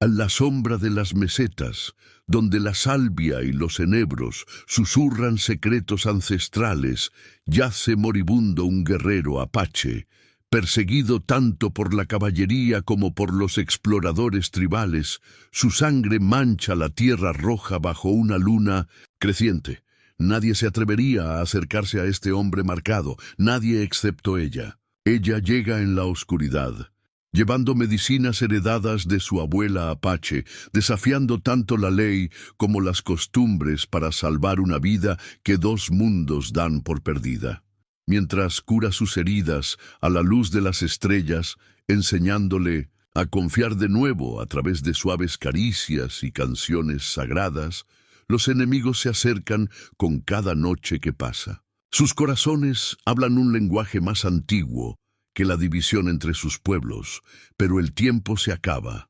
a la sombra de las mesetas, donde la salvia y los enebros susurran secretos ancestrales, yace moribundo un guerrero apache, perseguido tanto por la caballería como por los exploradores tribales. Su sangre mancha la tierra roja bajo una luna creciente. Nadie se atrevería a acercarse a este hombre marcado, nadie excepto ella. Ella llega en la oscuridad, llevando medicinas heredadas de su abuela apache, desafiando tanto la ley como las costumbres para salvar una vida que dos mundos dan por perdida. Mientras cura sus heridas a la luz de las estrellas, enseñándole a confiar de nuevo a través de suaves caricias y canciones sagradas, los enemigos se acercan con cada noche que pasa. Sus corazones hablan un lenguaje más antiguo que la división entre sus pueblos, pero el tiempo se acaba.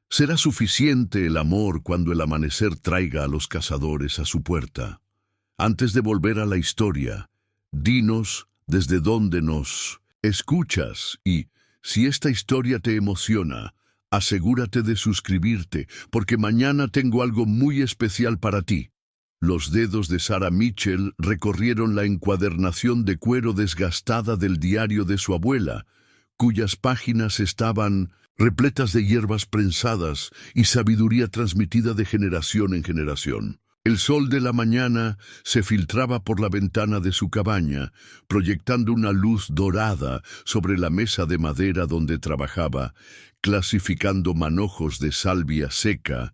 Será suficiente el amor cuando el amanecer traiga a los cazadores a su puerta. Antes de volver a la historia, dinos desde dónde nos escuchas y, si esta historia te emociona, asegúrate de suscribirte, porque mañana tengo algo muy especial para ti. Los dedos de Sarah Mitchell recorrieron la encuadernación de cuero desgastada del diario de su abuela, cuyas páginas estaban repletas de hierbas prensadas y sabiduría transmitida de generación en generación. El sol de la mañana se filtraba por la ventana de su cabaña, proyectando una luz dorada sobre la mesa de madera donde trabajaba, clasificando manojos de salvia seca,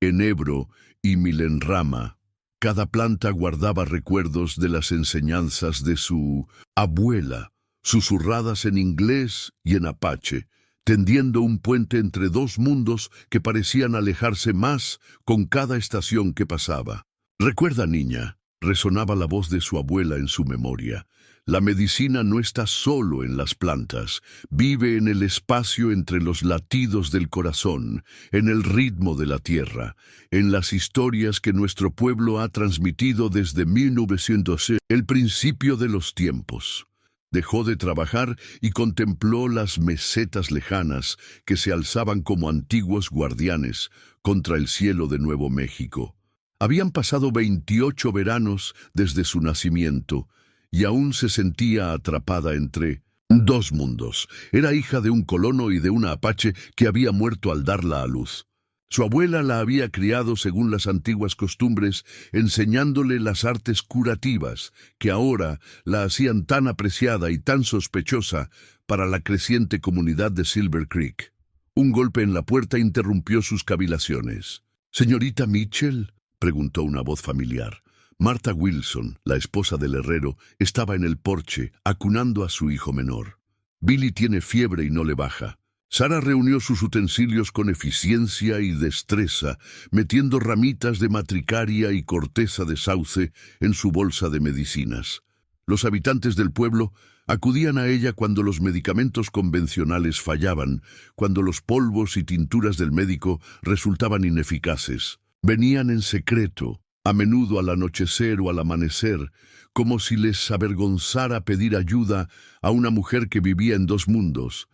enebro y milenrama. Cada planta guardaba recuerdos de las enseñanzas de su abuela, susurradas en inglés y en apache, tendiendo un puente entre dos mundos que parecían alejarse más con cada estación que pasaba. «Recuerda, niña», resonaba la voz de su abuela en su memoria, «la medicina no está solo en las plantas, vive en el espacio entre los latidos del corazón, en el ritmo de la tierra, en las historias que nuestro pueblo ha transmitido desde 1900, el principio de los tiempos». Dejó de trabajar y contempló las mesetas lejanas que se alzaban como antiguos guardianes contra el cielo de Nuevo México. Habían pasado 28 veranos desde su nacimiento y aún se sentía atrapada entre dos mundos. Era hija de un colono y de una apache que había muerto al darla a luz. Su abuela la había criado según las antiguas costumbres, enseñándole las artes curativas, que ahora la hacían tan apreciada y tan sospechosa para la creciente comunidad de Silver Creek. Un golpe en la puerta interrumpió sus cavilaciones. «¿Señorita Mitchell?», preguntó una voz familiar. Martha Wilson, la esposa del herrero, estaba en el porche, acunando a su hijo menor. «Billy tiene fiebre y no le baja». Sarah reunió sus utensilios con eficiencia y destreza, metiendo ramitas de matricaria y corteza de sauce en su bolsa de medicinas. Los habitantes del pueblo acudían a ella cuando los medicamentos convencionales fallaban, cuando los polvos y tinturas del médico resultaban ineficaces. Venían en secreto, a menudo al anochecer o al amanecer, como si les avergonzara pedir ayuda a una mujer que vivía en dos mundos.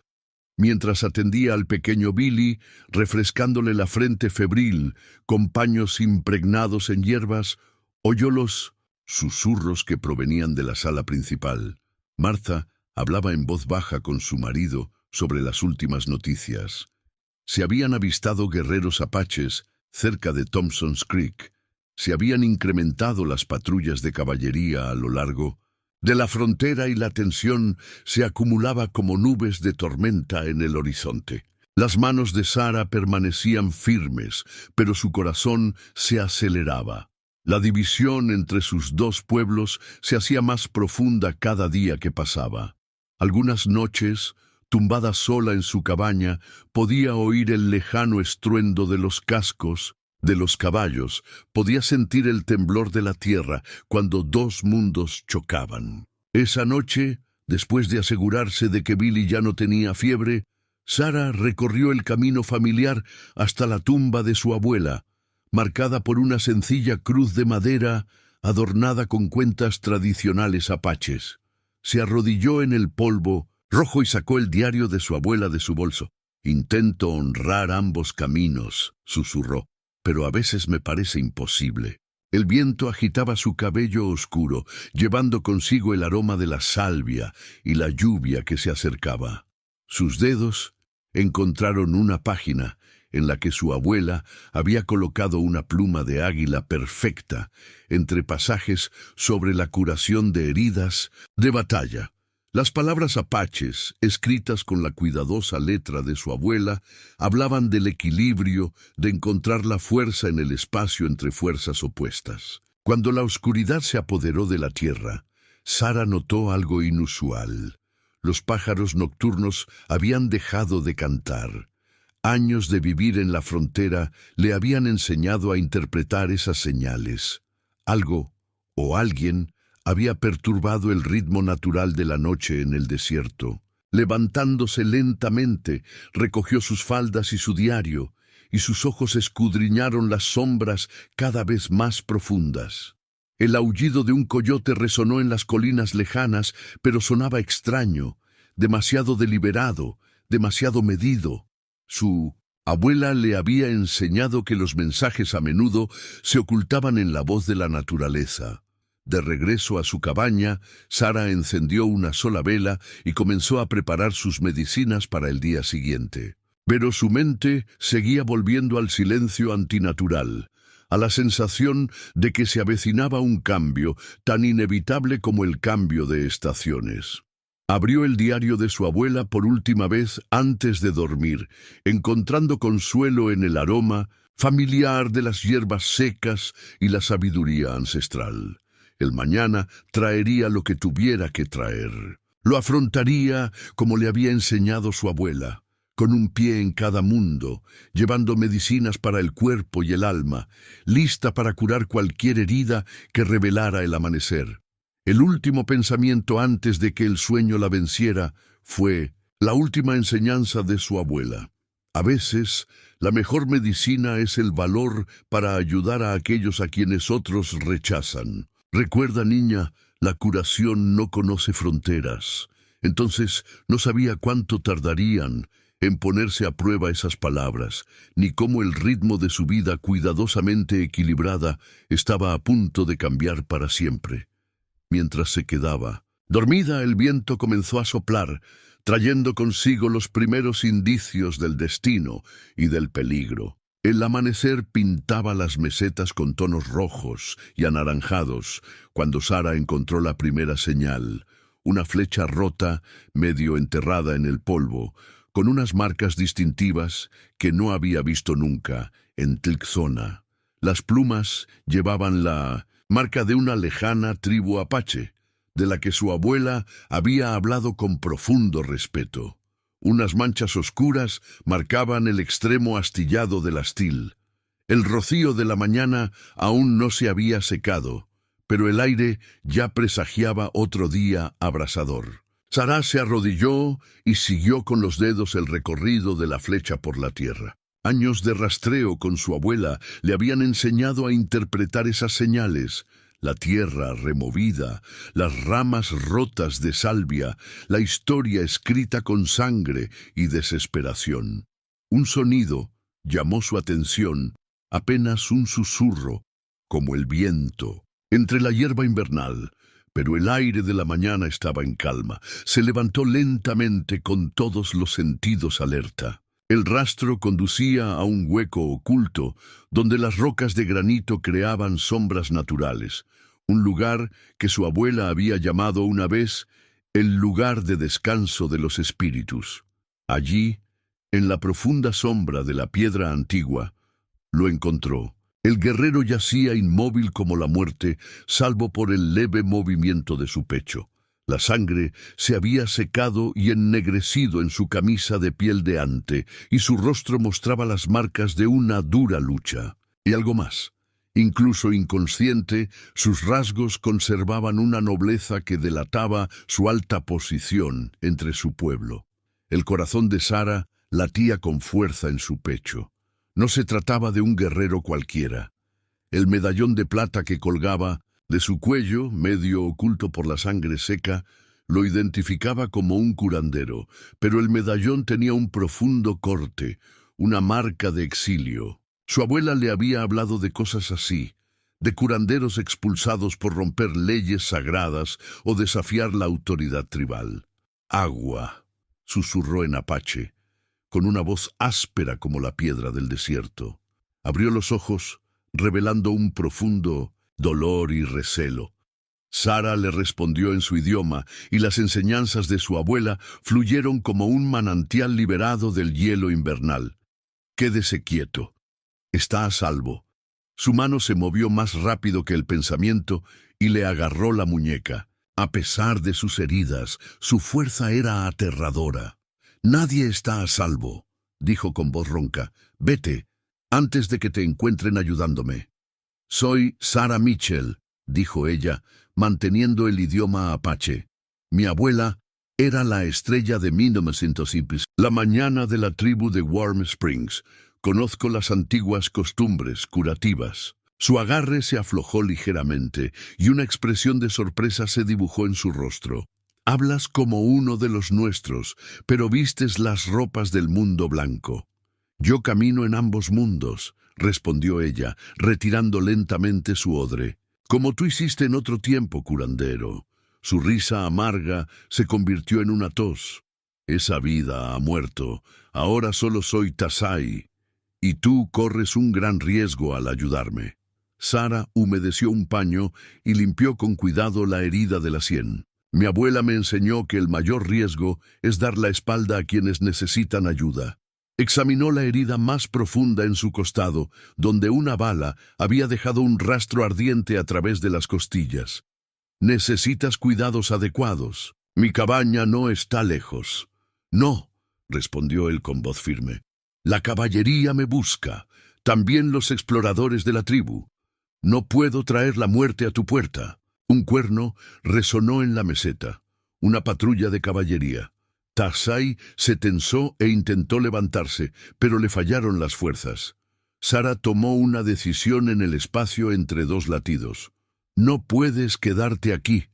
Mientras atendía al pequeño Billy, refrescándole la frente febril con paños impregnados en hierbas, oyó los susurros que provenían de la sala principal. Martha hablaba en voz baja con su marido sobre las últimas noticias. Se habían avistado guerreros apaches cerca de Thompson's Creek. Se habían incrementado las patrullas de caballería a lo largo de la frontera y la tensión se acumulaba como nubes de tormenta en el horizonte. Las manos de Sarah permanecían firmes, pero su corazón se aceleraba. La división entre sus dos pueblos se hacía más profunda cada día que pasaba. Algunas noches, tumbada sola en su cabaña, podía oír el lejano estruendo de los cascos de los caballos, podía sentir el temblor de la tierra cuando dos mundos chocaban. Esa noche, después de asegurarse de que Billy ya no tenía fiebre, Sarah recorrió el camino familiar hasta la tumba de su abuela, marcada por una sencilla cruz de madera adornada con cuentas tradicionales apaches. Se arrodilló en el polvo rojo y sacó el diario de su abuela de su bolso. Intento honrar ambos caminos, susurró, pero a veces me parece imposible. El viento agitaba su cabello oscuro, llevando consigo el aroma de la salvia y la lluvia que se acercaba. Sus dedos encontraron una página en la que su abuela había colocado una pluma de águila perfecta entre pasajes sobre la curación de heridas de batalla. Las palabras apaches, escritas con la cuidadosa letra de su abuela, hablaban del equilibrio, de encontrar la fuerza en el espacio entre fuerzas opuestas. Cuando la oscuridad se apoderó de la tierra, Sara notó algo inusual. Los pájaros nocturnos habían dejado de cantar. Años de vivir en la frontera le habían enseñado a interpretar esas señales. Algo, o alguien, había perturbado el ritmo natural de la noche en el desierto. Levantándose lentamente, recogió sus faldas y su diario, y sus ojos escudriñaron las sombras cada vez más profundas. El aullido de un coyote resonó en las colinas lejanas, pero sonaba extraño, demasiado deliberado, demasiado medido. Su abuela le había enseñado que los mensajes a menudo se ocultaban en la voz de la naturaleza. De regreso a su cabaña, Sara encendió una sola vela y comenzó a preparar sus medicinas para el día siguiente. Pero su mente seguía volviendo al silencio antinatural, a la sensación de que se avecinaba un cambio tan inevitable como el cambio de estaciones. Abrió el diario de su abuela por última vez antes de dormir, encontrando consuelo en el aroma familiar de las hierbas secas y la sabiduría ancestral. El mañana traería lo que tuviera que traer. Lo afrontaría como le había enseñado su abuela, con un pie en cada mundo, llevando medicinas para el cuerpo y el alma, lista para curar cualquier herida que revelara el amanecer. El último pensamiento antes de que el sueño la venciera fue la última enseñanza de su abuela. A veces, la mejor medicina es el valor para ayudar a aquellos a quienes otros rechazan. Recuerda, niña, la curación no conoce fronteras. Entonces no sabía cuánto tardarían en ponerse a prueba esas palabras, ni cómo el ritmo de su vida cuidadosamente equilibrada estaba a punto de cambiar para siempre. Mientras se quedaba dormida, el viento comenzó a soplar, trayendo consigo los primeros indicios del destino y del peligro. El amanecer pintaba las mesetas con tonos rojos y anaranjados cuando Sara encontró la primera señal, una flecha rota, medio enterrada en el polvo, con unas marcas distintivas que no había visto nunca en Tlixona. Las plumas llevaban la marca de una lejana tribu apache, de la que su abuela había hablado con profundo respeto. Unas manchas oscuras marcaban el extremo astillado del astil. El rocío de la mañana aún no se había secado, pero el aire ya presagiaba otro día abrasador. Sara se arrodilló y siguió con los dedos el recorrido de la flecha por la tierra. Años de rastreo con su abuela le habían enseñado a interpretar esas señales. La tierra removida, las ramas rotas de salvia, la historia escrita con sangre y desesperación. Un sonido llamó su atención, apenas un susurro, como el viento, entre la hierba invernal, pero el aire de la mañana estaba en calma. Se levantó lentamente con todos los sentidos alerta. El rastro conducía a un hueco oculto, donde las rocas de granito creaban sombras naturales, un lugar que su abuela había llamado una vez el lugar de descanso de los espíritus. Allí, en la profunda sombra de la piedra antigua, lo encontró. El guerrero yacía inmóvil como la muerte, salvo por el leve movimiento de su pecho. La sangre se había secado y ennegrecido en su camisa de piel de ante, y su rostro mostraba las marcas de una dura lucha. Y algo más. Incluso inconsciente, sus rasgos conservaban una nobleza que delataba su alta posición entre su pueblo. El corazón de Sara latía con fuerza en su pecho. No se trataba de un guerrero cualquiera. El medallón de plata que colgaba de su cuello, medio oculto por la sangre seca, Lo identificaba como un curandero, pero el medallón tenía un profundo corte, una marca de exilio. Su abuela le había hablado de cosas así, de curanderos expulsados por romper leyes sagradas o desafiar la autoridad tribal. «Agua», susurró en apache, con una voz áspera como la piedra del desierto. Abrió los ojos, revelando un profundo dolor y recelo. Sara le respondió en su idioma, y las enseñanzas de su abuela fluyeron como un manantial liberado del hielo invernal. «Quédese quieto. Está a salvo». Su mano se movió más rápido que el pensamiento y le agarró la muñeca. A pesar de sus heridas, su fuerza era aterradora. «Nadie está a salvo», dijo con voz ronca. «Vete, antes de que te encuentren ayudándome». «Soy Sara Mitchell», dijo ella, manteniendo el idioma apache. «Mi abuela era la estrella de 1900, la mañana de la tribu de Warm Springs. Conozco las antiguas costumbres curativas». Su agarre se aflojó ligeramente y una expresión de sorpresa se dibujó en su rostro. «Hablas como uno de los nuestros, pero vistes las ropas del mundo blanco». «Yo camino en ambos mundos», respondió ella, retirando lentamente su odre. «Como tú hiciste en otro tiempo, curandero». Su risa amarga se convirtió en una tos. «Esa vida ha muerto. Ahora solo soy Tasai. Y tú corres un gran riesgo al ayudarme». Sara humedeció un paño y limpió con cuidado la herida de la sien. «Mi abuela me enseñó que el mayor riesgo es dar la espalda a quienes necesitan ayuda». Examinó la herida más profunda en su costado, donde una bala había dejado un rastro ardiente a través de las costillas. «Necesitas cuidados adecuados. Mi cabaña no está lejos». «No», respondió él con voz firme. «La caballería me busca, también los exploradores de la tribu. No puedo traer la muerte a tu puerta». Un cuerno resonó en la meseta. Una patrulla de caballería. Tasai se tensó e intentó levantarse, pero le fallaron las fuerzas. Sara tomó una decisión en el espacio entre dos latidos. «No puedes quedarte aquí»,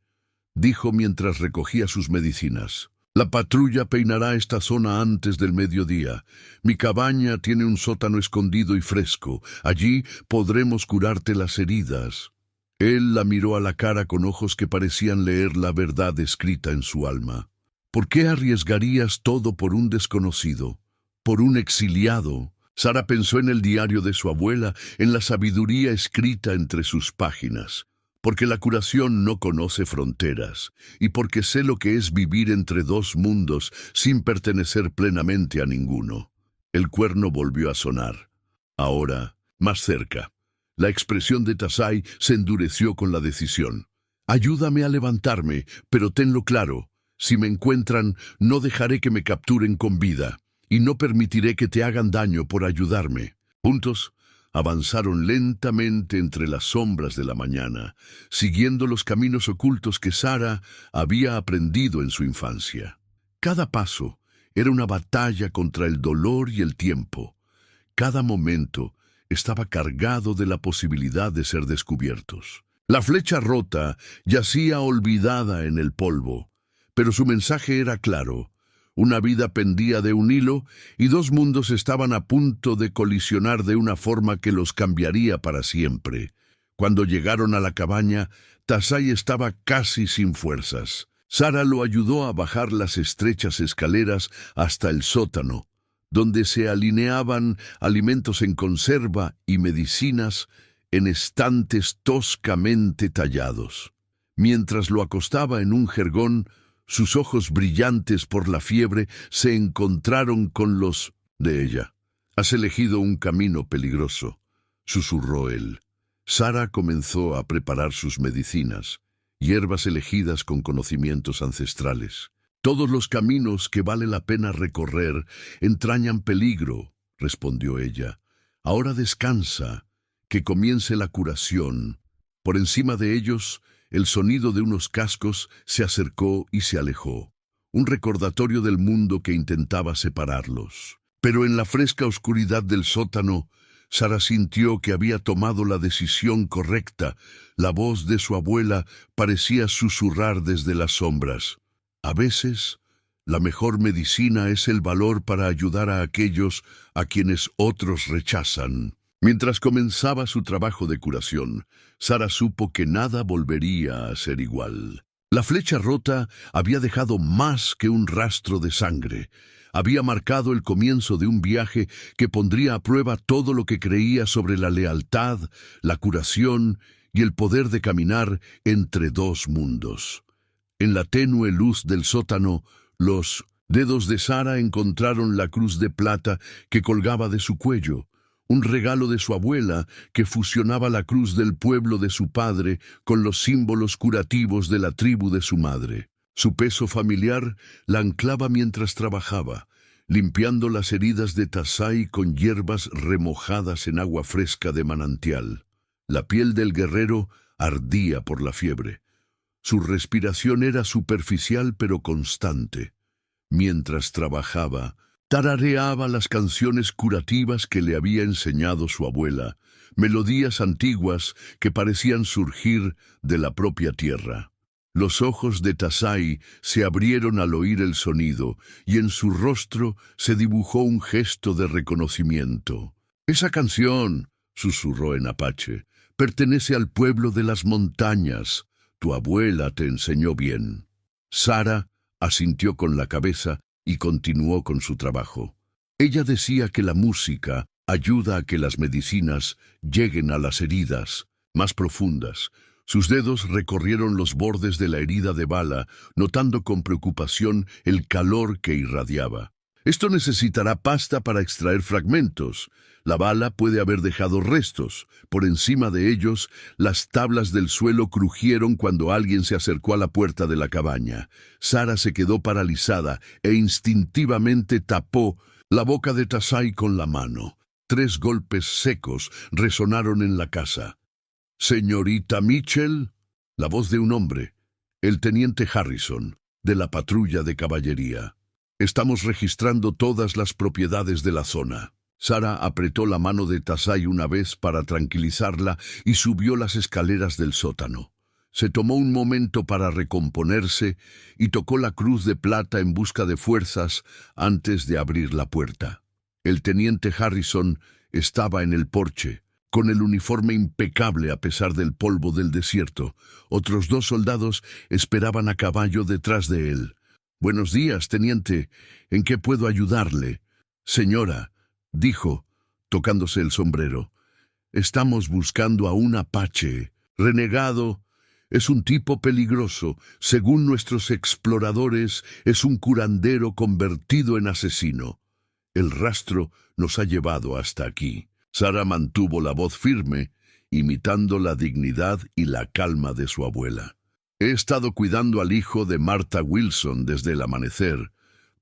dijo mientras recogía sus medicinas. «La patrulla peinará esta zona antes del mediodía. Mi cabaña tiene un sótano escondido y fresco. Allí podremos curarte las heridas». Él la miró a la cara con ojos que parecían leer la verdad escrita en su alma. «¿Por qué arriesgarías todo por un desconocido? ¿Por un exiliado?» Sara pensó en el diario de su abuela, en la sabiduría escrita entre sus páginas. «Porque la curación no conoce fronteras, y porque sé lo que es vivir entre dos mundos sin pertenecer plenamente a ninguno». El cuerno volvió a sonar. Ahora, más cerca. La expresión de Tasai se endureció con la decisión. «Ayúdame a levantarme, pero tenlo claro. Si me encuentran, no dejaré que me capturen con vida, y no permitiré que te hagan daño por ayudarme». Juntos, avanzaron lentamente entre las sombras de la mañana, siguiendo los caminos ocultos que Sara había aprendido en su infancia. Cada paso era una batalla contra el dolor y el tiempo. Cada momento estaba cargado de la posibilidad de ser descubiertos. La flecha rota yacía olvidada en el polvo, pero su mensaje era claro. Una vida pendía de un hilo y dos mundos estaban a punto de colisionar de una forma que los cambiaría para siempre. Cuando llegaron a la cabaña, Tasai estaba casi sin fuerzas. Sara lo ayudó a bajar las estrechas escaleras hasta el sótano, donde se alineaban alimentos en conserva y medicinas en estantes toscamente tallados. Mientras lo acostaba en un jergón, sus ojos brillantes por la fiebre se encontraron con los de ella. «Has elegido un camino peligroso», susurró él. Sara comenzó a preparar sus medicinas, hierbas elegidas con conocimientos ancestrales. «Todos los caminos que vale la pena recorrer entrañan peligro», respondió ella. «Ahora descansa, que comience la curación». Por encima de ellos, el sonido de unos cascos se acercó y se alejó, un recordatorio del mundo que intentaba separarlos. Pero en la fresca oscuridad del sótano, Sara sintió que había tomado la decisión correcta. La voz de su abuela parecía susurrar desde las sombras. A veces, la mejor medicina es el valor para ayudar a aquellos a quienes otros rechazan. Mientras comenzaba su trabajo de curación, Sara supo que nada volvería a ser igual. La flecha rota había dejado más que un rastro de sangre. Había marcado el comienzo de un viaje que pondría a prueba todo lo que creía sobre la lealtad, la curación y el poder de caminar entre dos mundos. En la tenue luz del sótano, los dedos de Sara encontraron la cruz de plata que colgaba de su cuello, un regalo de su abuela que fusionaba la cruz del pueblo de su padre con los símbolos curativos de la tribu de su madre. Su peso familiar la anclaba mientras trabajaba, limpiando las heridas de Tazai con hierbas remojadas en agua fresca de manantial. La piel del guerrero ardía por la fiebre. Su respiración era superficial pero constante. Mientras trabajaba, tarareaba las canciones curativas que le había enseñado su abuela, melodías antiguas que parecían surgir de la propia tierra. Los ojos de Tazai se abrieron al oír el sonido, y en su rostro se dibujó un gesto de reconocimiento. «Esa canción», susurró en apache, «pertenece al pueblo de las montañas. Tu abuela te enseñó bien». Sara asintió con la cabeza y continuó con su trabajo. Ella decía que la música ayuda a que las medicinas lleguen a las heridas más profundas. Sus dedos recorrieron los bordes de la herida de bala, notando con preocupación el calor que irradiaba. «Esto necesitará pasta para extraer fragmentos. La bala puede haber dejado restos. Por encima de ellos, las tablas del suelo crujieron cuando alguien se acercó a la puerta de la cabaña. Sara se quedó paralizada e instintivamente tapó la boca de Tazai con la mano. 3 golpes secos resonaron en la casa. «Señorita Mitchell», la voz de un hombre, el teniente Harrison, de la patrulla de caballería. «Estamos registrando todas las propiedades de la zona». Sara apretó la mano de Tazai una vez para tranquilizarla y subió las escaleras del sótano. Se tomó un momento para recomponerse y tocó la cruz de plata en busca de fuerzas antes de abrir la puerta. El teniente Harrison estaba en el porche, con el uniforme impecable a pesar del polvo del desierto. Otros 2 soldados esperaban a caballo detrás de él. «Buenos días, teniente. ¿En qué puedo ayudarle?» «Señora», dijo, tocándose el sombrero, «estamos buscando a un apache. Renegado. Es un tipo peligroso. Según nuestros exploradores, es un curandero convertido en asesino. El rastro nos ha llevado hasta aquí». Sara mantuvo la voz firme, imitando la dignidad y la calma de su abuela. «He estado cuidando al hijo de Martha Wilson desde el amanecer.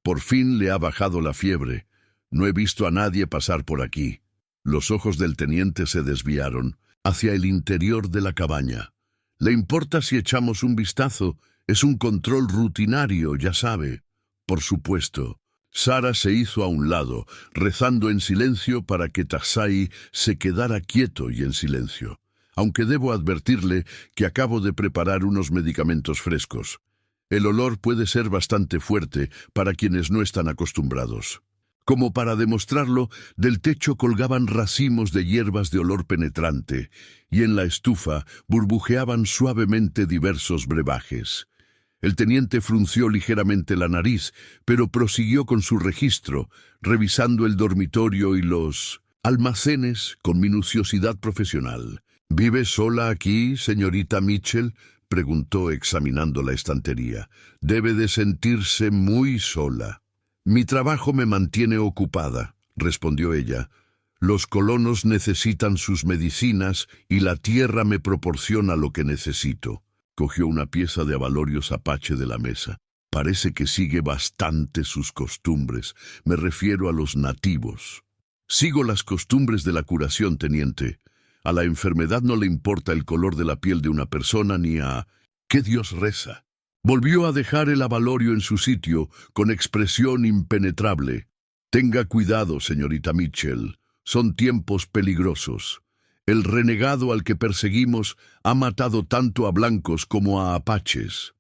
Por fin le ha bajado la fiebre. No he visto a nadie pasar por aquí». Los ojos del teniente se desviaron hacia el interior de la cabaña. «¿Le importa si echamos un vistazo? Es un control rutinario, ya sabe». «Por supuesto». Sara se hizo a un lado, rezando en silencio para que Tazai se quedara quieto y en silencio. «Aunque debo advertirle que acabo de preparar unos medicamentos frescos. El olor puede ser bastante fuerte para quienes no están acostumbrados». Como para demostrarlo, del techo colgaban racimos de hierbas de olor penetrante, y en la estufa burbujeaban suavemente diversos brebajes. El teniente frunció ligeramente la nariz, pero prosiguió con su registro, revisando el dormitorio y los almacenes con minuciosidad profesional. «¿Vive sola aquí, señorita Mitchell?», preguntó examinando la estantería. «Debe de sentirse muy sola». «Mi trabajo me mantiene ocupada», respondió ella. «Los colonos necesitan sus medicinas y la tierra me proporciona lo que necesito». Cogió una pieza de abalorios apache de la mesa. «Parece que sigue bastante sus costumbres. Me refiero a los nativos». «Sigo las costumbres de la curación, teniente. A la enfermedad no le importa el color de la piel de una persona ni a qué Dios reza». Volvió a dejar el abalorio en su sitio, con expresión impenetrable. «Tenga cuidado, señorita Mitchell. Son tiempos peligrosos. El renegado al que perseguimos ha matado tanto a blancos como a apaches».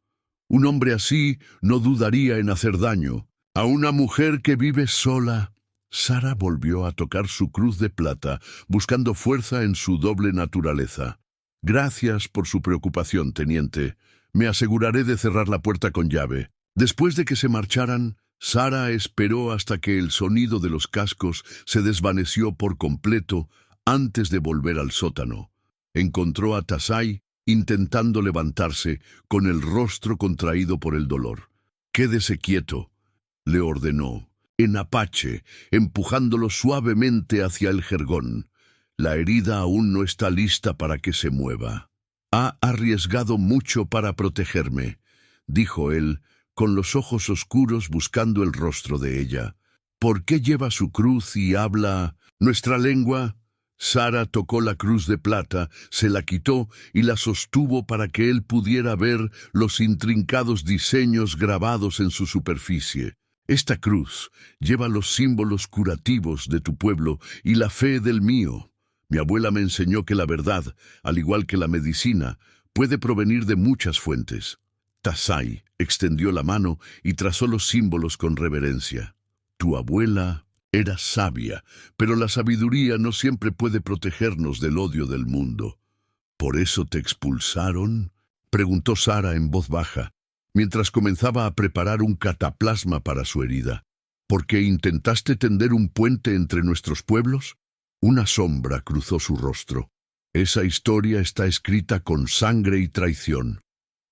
Un hombre así no dudaría en hacer daño. A una mujer que vive sola. Sara volvió a tocar su cruz de plata, buscando fuerza en su doble naturaleza. Gracias por su preocupación, teniente. Me aseguraré de cerrar la puerta con llave. Después de que se marcharan, Sara esperó hasta que el sonido de los cascos se desvaneció por completo antes de volver al sótano. Encontró a Tasai intentando levantarse con el rostro contraído por el dolor. «Quédese quieto», le ordenó, en apache, empujándolo suavemente hacia el jergón. «La herida aún no está lista para que se mueva». «Ha arriesgado mucho para protegerme», dijo él, con los ojos oscuros buscando el rostro de ella. «¿Por qué lleva su cruz y habla nuestra lengua?» Sara tocó la cruz de plata, se la quitó y la sostuvo para que él pudiera ver los intrincados diseños grabados en su superficie. «Esta cruz lleva los símbolos curativos de tu pueblo y la fe del mío. Mi abuela me enseñó que la verdad, al igual que la medicina, puede provenir de muchas fuentes». Tasai extendió la mano y trazó los símbolos con reverencia. «Tu abuela era sabia, pero la sabiduría no siempre puede protegernos del odio del mundo». «¿Por eso te expulsaron?», preguntó Sara en voz baja, mientras comenzaba a preparar un cataplasma para su herida. «¿Por qué intentaste tender un puente entre nuestros pueblos?» Una sombra cruzó su rostro. «Esa historia está escrita con sangre y traición».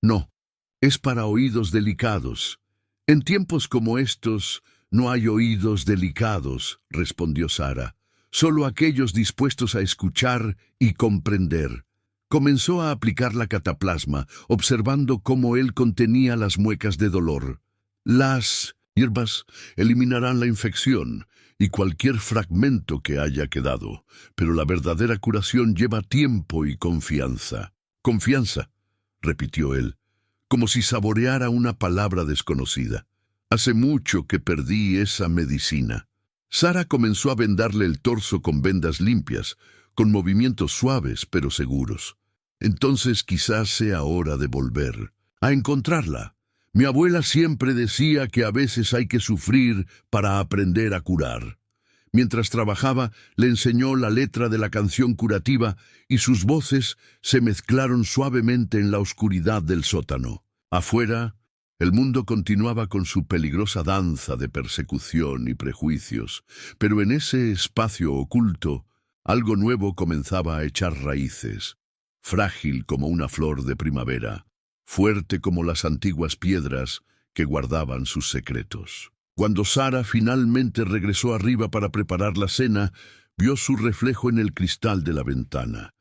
«No, es para oídos delicados. En tiempos como estos no hay oídos delicados», respondió Sara. «Solo aquellos dispuestos a escuchar y comprender». Comenzó a aplicar la cataplasma, observando cómo él contenía las muecas de dolor. Las hierbas eliminarán la infección y cualquier fragmento que haya quedado, pero la verdadera curación lleva tiempo y confianza. «Confianza», repitió él, como si saboreara una palabra desconocida. «Hace mucho que perdí esa medicina». Sara comenzó a vendarle el torso con vendas limpias, con movimientos suaves pero seguros. «Entonces quizás sea hora de volver a encontrarla. Mi abuela siempre decía que a veces hay que sufrir para aprender a curar». Mientras trabajaba, le enseñó la letra de la canción curativa y sus voces se mezclaron suavemente en la oscuridad del sótano. Afuera, el mundo continuaba con su peligrosa danza de persecución y prejuicios, pero en ese espacio oculto, algo nuevo comenzaba a echar raíces, frágil como una flor de primavera, fuerte como las antiguas piedras que guardaban sus secretos. Cuando Sara finalmente regresó arriba para preparar la cena, vio su reflejo en el cristal de la ventana.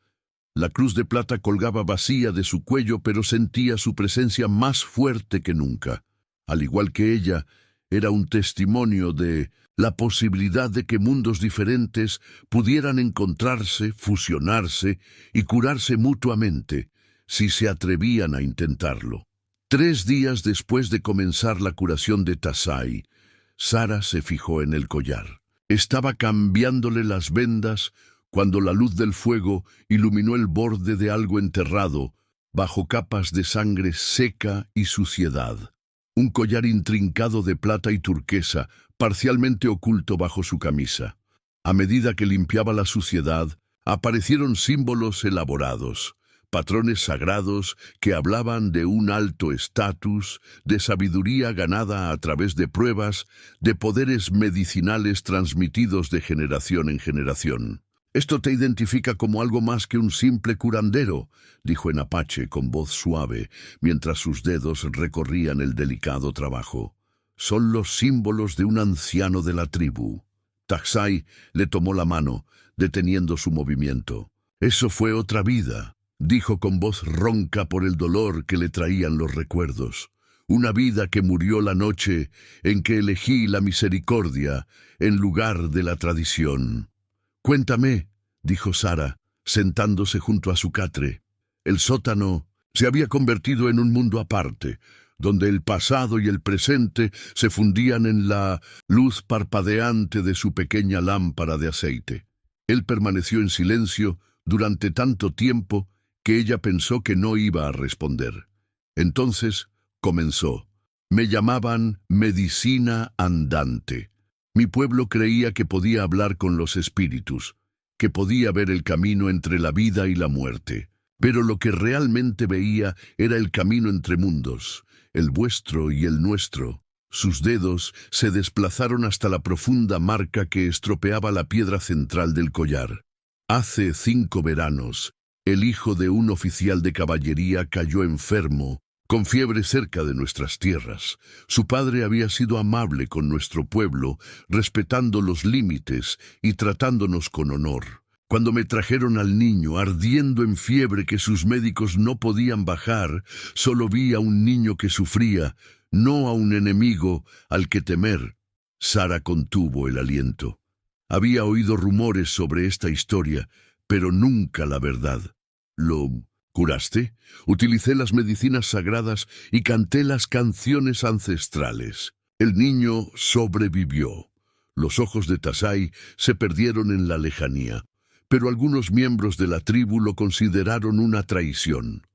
La cruz de plata colgaba vacía de su cuello, pero sentía su presencia más fuerte que nunca. Al igual que ella, era un testimonio de la posibilidad de que mundos diferentes pudieran encontrarse, fusionarse y curarse mutuamente, si se atrevían a intentarlo. 3 días después de comenzar la curación de Tasai, Sara se fijó en el collar. Estaba cambiándole las vendas cuando la luz del fuego iluminó el borde de algo enterrado, bajo capas de sangre seca y suciedad. Un collar intrincado de plata y turquesa, parcialmente oculto bajo su camisa. A medida que limpiaba la suciedad, aparecieron símbolos elaborados, patrones sagrados que hablaban de un alto estatus, de sabiduría ganada a través de pruebas, de poderes medicinales transmitidos de generación en generación. «Esto te identifica como algo más que un simple curandero», dijo en apache con voz suave, mientras sus dedos recorrían el delicado trabajo. «Son los símbolos de un anciano de la tribu». Tasai le tomó la mano, deteniendo su movimiento. «Eso fue otra vida», dijo con voz ronca por el dolor que le traían los recuerdos. «Una vida que murió la noche en que elegí la misericordia en lugar de la tradición». «Cuéntame», dijo Sara, sentándose junto a su catre. El sótano se había convertido en un mundo aparte, donde el pasado y el presente se fundían en la luz parpadeante de su pequeña lámpara de aceite. Él permaneció en silencio durante tanto tiempo que ella pensó que no iba a responder. Entonces, comenzó. Me llamaban medicina andante. Mi pueblo creía que podía hablar con los espíritus, que podía ver el camino entre la vida y la muerte. Pero lo que realmente veía era el camino entre mundos, el vuestro y el nuestro. Sus dedos se desplazaron hasta la profunda marca que estropeaba la piedra central del collar. Hace 5 veranos, el hijo de un oficial de caballería cayó enfermo, con fiebre cerca de nuestras tierras. Su padre había sido amable con nuestro pueblo, respetando los límites y tratándonos con honor. Cuando me trajeron al niño, ardiendo en fiebre que sus médicos no podían bajar, solo vi a un niño que sufría, no a un enemigo al que temer. Sara contuvo el aliento. Había oído rumores sobre esta historia, pero nunca la verdad. ¿Lo curaste? Utilicé las medicinas sagradas y canté las canciones ancestrales. El niño sobrevivió. Los ojos de Tasai se perdieron en la lejanía, pero algunos miembros de la tribu lo consideraron una traición.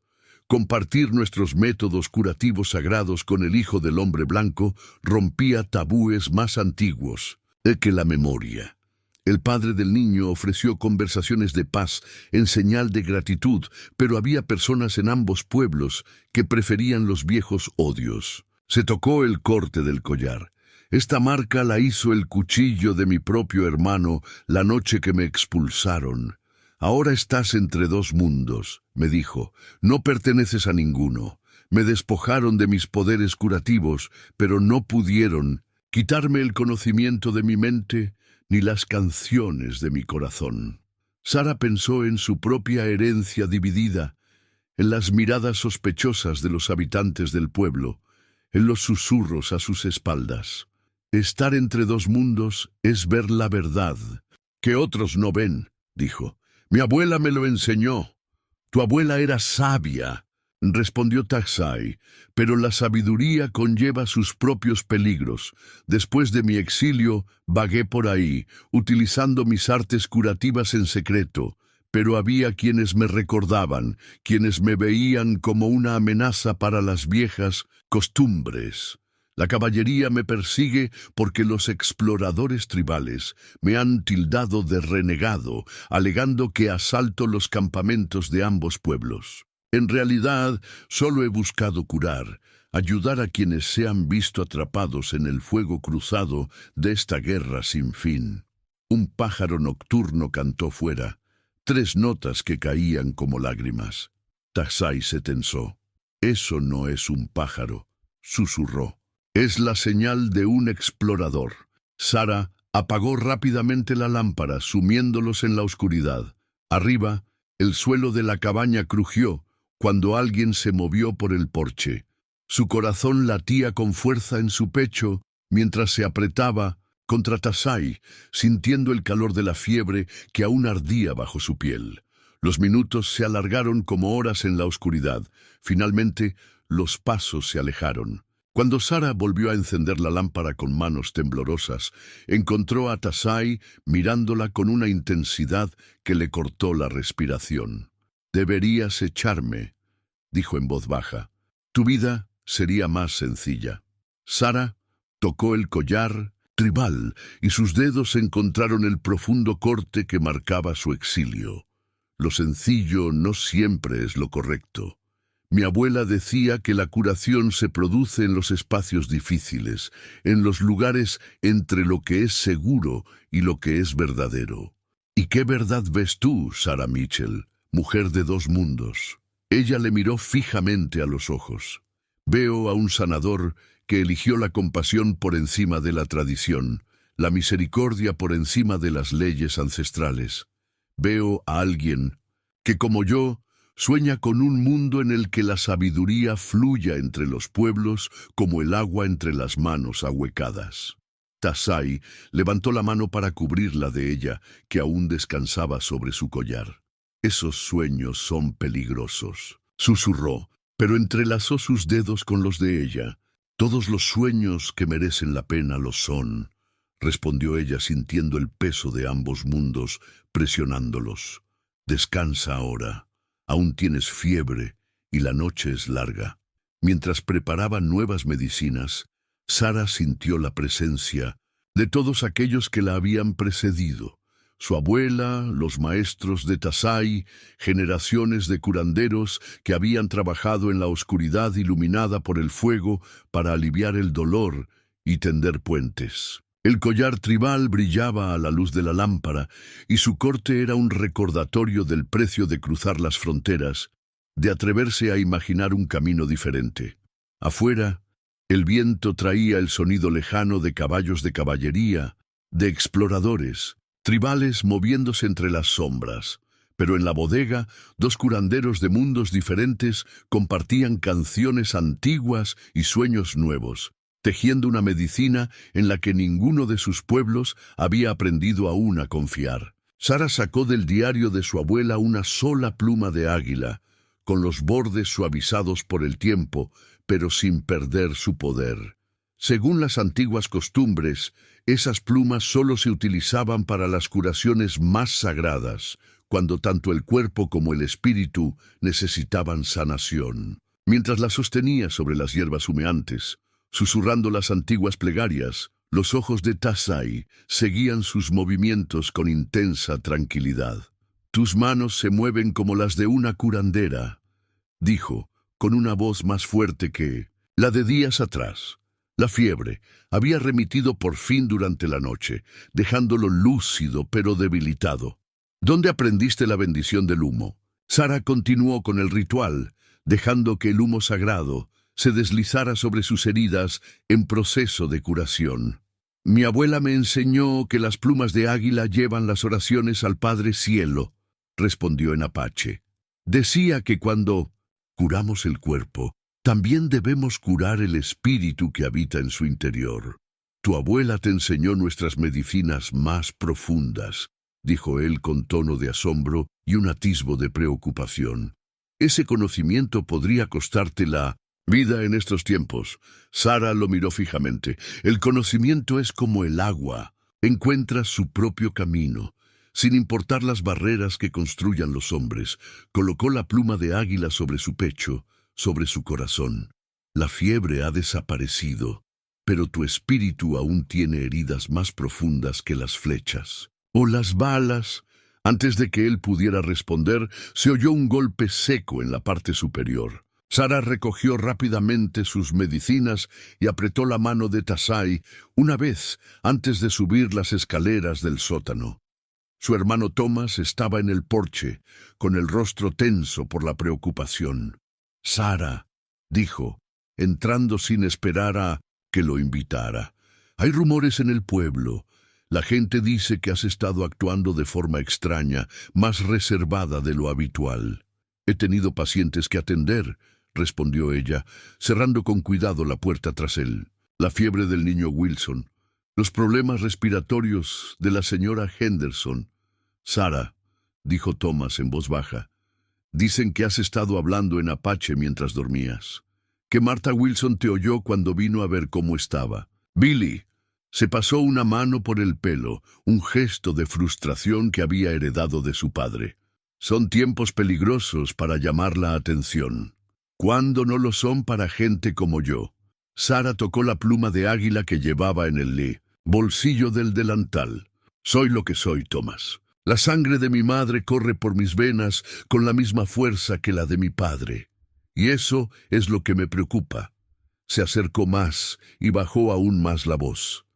Compartir nuestros métodos curativos sagrados con el Hijo del Hombre Blanco rompía tabúes más antiguos que la memoria. El padre del niño ofreció conversaciones de paz en señal de gratitud, pero había personas en ambos pueblos que preferían los viejos odios. Se tocó el corte del collar. Esta marca la hizo el cuchillo de mi propio hermano la noche que me expulsaron. Ahora estás entre 2 mundos, me dijo. No perteneces a ninguno. Me despojaron de mis poderes curativos, pero no pudieron quitarme el conocimiento de mi mente ni las canciones de mi corazón. Sara pensó en su propia herencia dividida, en las miradas sospechosas de los habitantes del pueblo, en los susurros a sus espaldas. Estar entre 2 mundos es ver la verdad, que otros no ven, dijo. Mi abuela me lo enseñó. Tu abuela era sabia, respondió Tasai, pero la sabiduría conlleva sus propios peligros. Después de mi exilio, vagué por ahí, utilizando mis artes curativas en secreto, pero había quienes me recordaban, quienes me veían como una amenaza para las viejas costumbres. La caballería me persigue porque los exploradores tribales me han tildado de renegado, alegando que asalto los campamentos de ambos pueblos. En realidad, solo he buscado curar, ayudar a quienes se han visto atrapados en el fuego cruzado de esta guerra sin fin. Un pájaro nocturno cantó fuera, 3 notas que caían como lágrimas. Tasai se tensó. Eso no es un pájaro, susurró. Es la señal de un explorador. Sara apagó rápidamente la lámpara, sumiéndolos en la oscuridad. Arriba, el suelo de la cabaña crujió cuando alguien se movió por el porche. Su corazón latía con fuerza en su pecho mientras se apretaba contra Tasai, sintiendo el calor de la fiebre que aún ardía bajo su piel. Los minutos se alargaron como horas en la oscuridad. Finalmente, los pasos se alejaron. Cuando Sara volvió a encender la lámpara con manos temblorosas, encontró a Tasai mirándola con una intensidad que le cortó la respiración. «Deberías echarme», dijo en voz baja. «Tu vida sería más sencilla». Sara tocó el collar tribal y sus dedos encontraron el profundo corte que marcaba su exilio. Lo sencillo no siempre es lo correcto. Mi abuela decía que la curación se produce en los espacios difíciles, en los lugares entre lo que es seguro y lo que es verdadero. ¿Y qué verdad ves tú, Sara Mitchell, mujer de 2 mundos? Ella le miró fijamente a los ojos. Veo a un sanador que eligió la compasión por encima de la tradición, la misericordia por encima de las leyes ancestrales. Veo a alguien que, como yo, sueña con un mundo en el que la sabiduría fluya entre los pueblos como el agua entre las manos ahuecadas. Tasai levantó la mano para cubrirla de ella, que aún descansaba sobre su collar. «Esos sueños son peligrosos», susurró, pero entrelazó sus dedos con los de ella. «Todos los sueños que merecen la pena lo son», respondió ella sintiendo el peso de ambos mundos presionándolos. «Descansa ahora. Aún tienes fiebre y la noche es larga». Mientras preparaban nuevas medicinas, Sara sintió la presencia de todos aquellos que la habían precedido. Su abuela, los maestros de Tasai, generaciones de curanderos que habían trabajado en la oscuridad iluminada por el fuego para aliviar el dolor y tender puentes. El collar tribal brillaba a la luz de la lámpara y su corte era un recordatorio del precio de cruzar las fronteras, de atreverse a imaginar un camino diferente. Afuera, el viento traía el sonido lejano de caballos de caballería, de exploradores, tribales moviéndose entre las sombras. Pero en la bodega, dos curanderos de mundos diferentes compartían canciones antiguas y sueños nuevos, tejiendo una medicina en la que ninguno de sus pueblos había aprendido aún a confiar. Sara sacó del diario de su abuela una sola pluma de águila, con los bordes suavizados por el tiempo, pero sin perder su poder. Según las antiguas costumbres, esas plumas solo se utilizaban para las curaciones más sagradas, cuando tanto el cuerpo como el espíritu necesitaban sanación. Mientras la sostenía sobre las hierbas humeantes, susurrando las antiguas plegarias, los ojos de Tasai seguían sus movimientos con intensa tranquilidad. «Tus manos se mueven como las de una curandera», dijo, con una voz más fuerte que la de días atrás. La fiebre había remitido por fin durante la noche, dejándolo lúcido pero debilitado. «¿Dónde aprendiste la bendición del humo?» Sara continuó con el ritual, dejando que el humo sagrado se deslizara sobre sus heridas en proceso de curación. «Mi abuela me enseñó que las plumas de águila llevan las oraciones al Padre Cielo», respondió en apache. «Decía que cuando curamos el cuerpo, también debemos curar el espíritu que habita en su interior. Tu abuela te enseñó nuestras medicinas más profundas», dijo él con tono de asombro y un atisbo de preocupación. «Ese conocimiento podría costarte la vida en estos tiempos». Sara lo miró fijamente. «El conocimiento es como el agua. Encuentra su propio camino. Sin importar las barreras que construyan los hombres». Colocó la pluma de águila sobre su pecho, sobre su corazón. «La fiebre ha desaparecido, pero tu espíritu aún tiene heridas más profundas que las flechas o las balas». Antes de que él pudiera responder, se oyó un golpe seco en la parte superior. Sara recogió rápidamente sus medicinas y apretó la mano de Tasai una vez antes de subir las escaleras del sótano. Su hermano Thomas estaba en el porche, con el rostro tenso por la preocupación. «Sara», dijo, entrando sin esperar a que lo invitara, «hay rumores en el pueblo. La gente dice que has estado actuando de forma extraña, más reservada de lo habitual». «He tenido pacientes que atender», respondió ella, cerrando con cuidado la puerta tras él. «La fiebre del niño Wilson, los problemas respiratorios de la señora Henderson». «Sara», dijo Thomas en voz baja, «dicen que has estado hablando en apache mientras dormías, que Martha Wilson te oyó cuando vino a ver cómo estaba». Billy se pasó una mano por el pelo, un gesto de frustración que había heredado de su padre. «Son tiempos peligrosos para llamar la atención. ¿Cuándo no lo son para gente como yo?» Sara tocó la pluma de águila que llevaba en el bolsillo del delantal. «Soy lo que soy, Thomas. La sangre de mi madre corre por mis venas con la misma fuerza que la de mi padre. Y eso es lo que me preocupa». Se acercó más y bajó aún más la voz.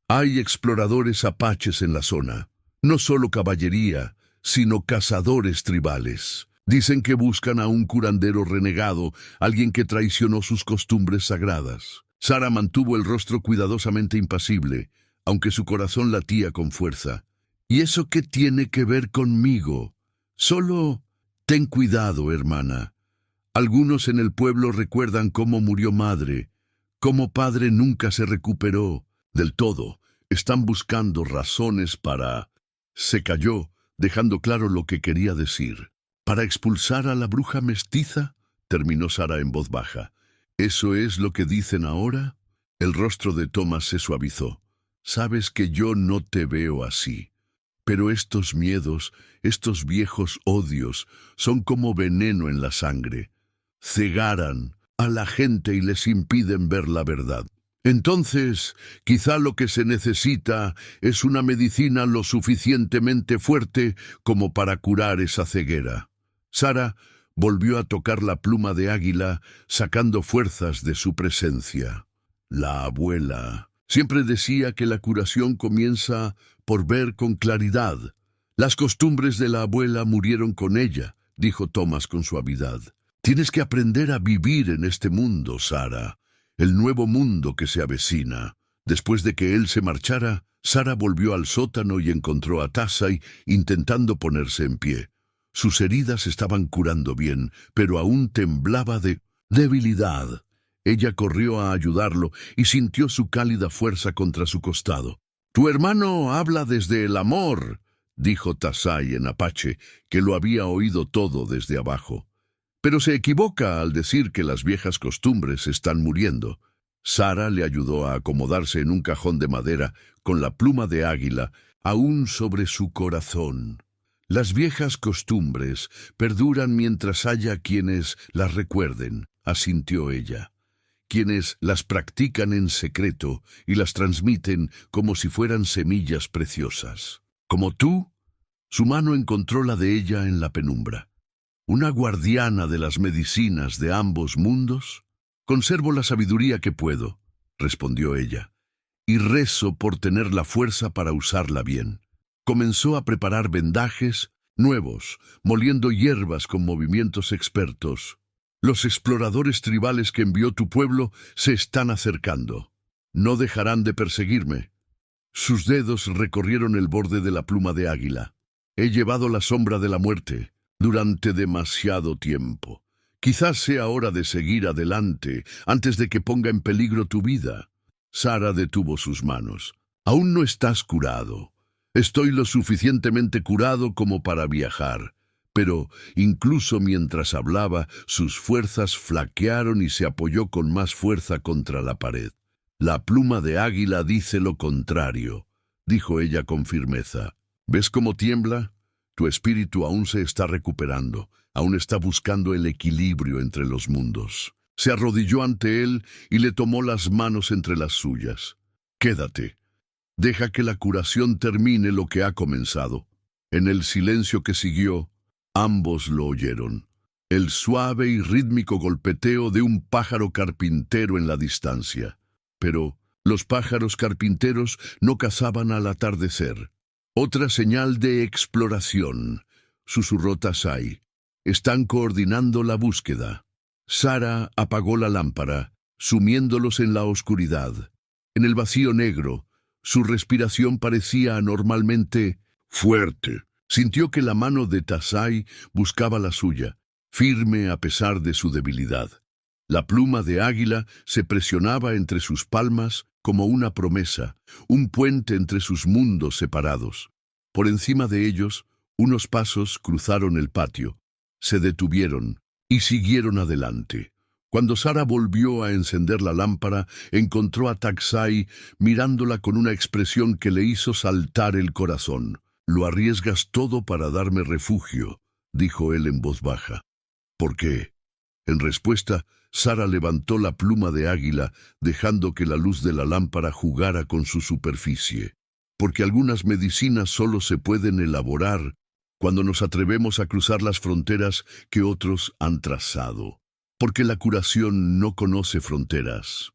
«Hay exploradores apaches en la zona. No solo caballería, sino cazadores tribales. Dicen que buscan a un curandero renegado, alguien que traicionó sus costumbres sagradas». Sara mantuvo el rostro cuidadosamente impasible, aunque su corazón latía con fuerza. «¿Y eso qué tiene que ver conmigo? Solo ten cuidado, hermana. Algunos en el pueblo recuerdan cómo murió madre, cómo padre nunca se recuperó del todo. Están buscando razones para...». Se calló, dejando claro lo que quería decir. «¿Para expulsar a la bruja mestiza?», terminó Sara en voz baja. «¿Eso es lo que dicen ahora?». El rostro de Thomas se suavizó. «Sabes que yo no te veo así. Pero estos miedos, estos viejos odios, son como veneno en la sangre. Cegaran, a la gente y les impiden ver la verdad. Entonces, quizá lo que se necesita es una medicina lo suficientemente fuerte como para curar esa ceguera. Sara volvió a tocar la pluma de águila, sacando fuerzas de su presencia. La abuela siempre decía que la curación comienza por ver con claridad. Las costumbres de la abuela murieron con ella, dijo Thomas con suavidad. Tienes que aprender a vivir en este mundo, Sara, el nuevo mundo que se avecina. Después de que él se marchara, Sara volvió al sótano y encontró a Tassai intentando ponerse en pie. Sus heridas estaban curando bien, pero aún temblaba de debilidad. Ella corrió a ayudarlo y sintió su cálida fuerza contra su costado. «Tu hermano habla desde el amor», dijo Tassai en apache, que lo había oído todo desde abajo. «Pero se equivoca al decir que las viejas costumbres están muriendo». Sara le ayudó a acomodarse en un cajón de madera con la pluma de águila aún sobre su corazón. «Las viejas costumbres perduran mientras haya quienes las recuerden», asintió ella. «Quienes las practican en secreto y las transmiten como si fueran semillas preciosas. Como tú». Su mano encontró la de ella en la penumbra. «¿Una guardiana de las medicinas de ambos mundos?» «Conservo la sabiduría que puedo», respondió ella, «y rezo por tener la fuerza para usarla bien». Comenzó a preparar vendajes nuevos, moliendo hierbas con movimientos expertos. «Los exploradores tribales que envió tu pueblo se están acercando. No dejarán de perseguirme». Sus dedos recorrieron el borde de la pluma de águila. «He llevado la sombra de la muerte durante demasiado tiempo. Quizás sea hora de seguir adelante antes de que ponga en peligro tu vida». Sara detuvo sus manos. «Aún no estás curado. Estoy lo suficientemente curado como para viajar». Pero, incluso mientras hablaba, sus fuerzas flaquearon y se apoyó con más fuerza contra la pared. «La pluma de águila dice lo contrario», dijo ella con firmeza. «¿Ves cómo tiembla? Tu espíritu aún se está recuperando, aún está buscando el equilibrio entre los mundos». Se arrodilló ante él y le tomó las manos entre las suyas. «Quédate. Deja que la curación termine lo que ha comenzado». En el silencio que siguió, ambos lo oyeron. El suave y rítmico golpeteo de un pájaro carpintero en la distancia. Pero los pájaros carpinteros no cazaban al atardecer. «Otra señal de exploración», susurró Tassai. «Están coordinando la búsqueda». Sara apagó la lámpara, sumiéndolos en la oscuridad. En el vacío negro, su respiración parecía anormalmente fuerte. Sintió que la mano de Tassai buscaba la suya, firme a pesar de su debilidad. La pluma de águila se presionaba entre sus palmas como una promesa, un puente entre sus mundos separados. Por encima de ellos, unos pasos cruzaron el patio, se detuvieron y siguieron adelante. Cuando Sara volvió a encender la lámpara, encontró a Tassai mirándola con una expresión que le hizo saltar el corazón. «Lo arriesgas todo para darme refugio», dijo él en voz baja. «¿Por qué?» En respuesta, Sara levantó la pluma de águila, dejando que la luz de la lámpara jugara con su superficie. «Porque algunas medicinas solo se pueden elaborar cuando nos atrevemos a cruzar las fronteras que otros han trazado. Porque la curación no conoce fronteras».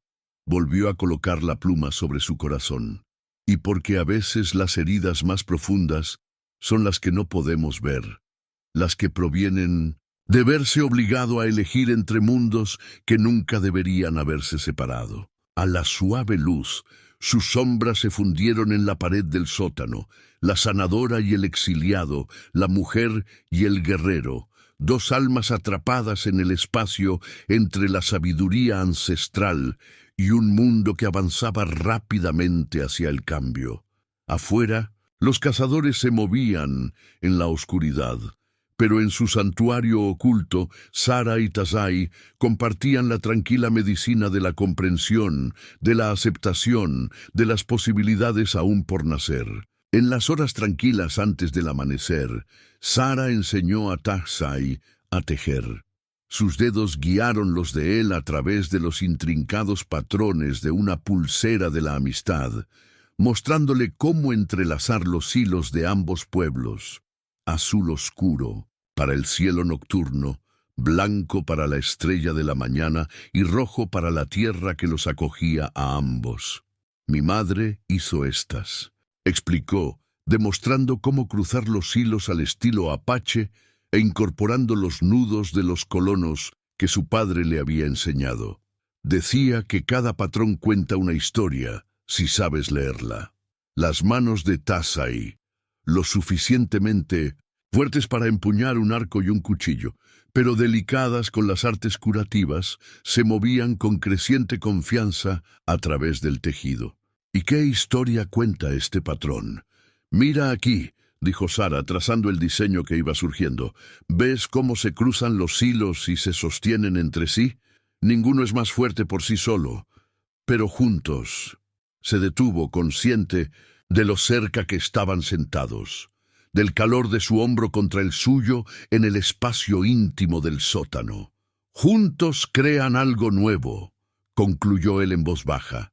Volvió a colocar la pluma sobre su corazón. «Y porque a veces las heridas más profundas son las que no podemos ver, las que provienen de verse obligado a elegir entre mundos que nunca deberían haberse separado». A la suave luz, sus sombras se fundieron en la pared del sótano, la sanadora y el exiliado, la mujer y el guerrero, dos almas atrapadas en el espacio entre la sabiduría ancestral y un mundo que avanzaba rápidamente hacia el cambio. Afuera, los cazadores se movían en la oscuridad, pero en su santuario oculto, Sara y Tassai compartían la tranquila medicina de la comprensión, de la aceptación, de las posibilidades aún por nacer. En las horas tranquilas antes del amanecer, Sara enseñó a Tassai a tejer. Sus dedos guiaron los de él a través de los intrincados patrones de una pulsera de la amistad, mostrándole cómo entrelazar los hilos de ambos pueblos: azul oscuro para el cielo nocturno, blanco para la estrella de la mañana y rojo para la tierra que los acogía a ambos. Mi madre hizo estas, explicó, demostrando cómo cruzar los hilos al estilo apache e incorporando los nudos de los colonos que su padre le había enseñado. Decía que cada patrón cuenta una historia, si sabes leerla. Las manos de Tassai, lo suficientemente fuertes para empuñar un arco y un cuchillo, pero delicadas con las artes curativas, se movían con creciente confianza a través del tejido. ¿Y qué historia cuenta este patrón? Mira aquí, dijo Sara, trazando el diseño que iba surgiendo. ¿Ves cómo se cruzan los hilos y se sostienen entre sí? Ninguno es más fuerte por sí solo, pero juntos. Se detuvo, consciente de lo cerca que estaban sentados, del calor de su hombro contra el suyo en el espacio íntimo del sótano. Juntos crean algo nuevo, concluyó él en voz baja.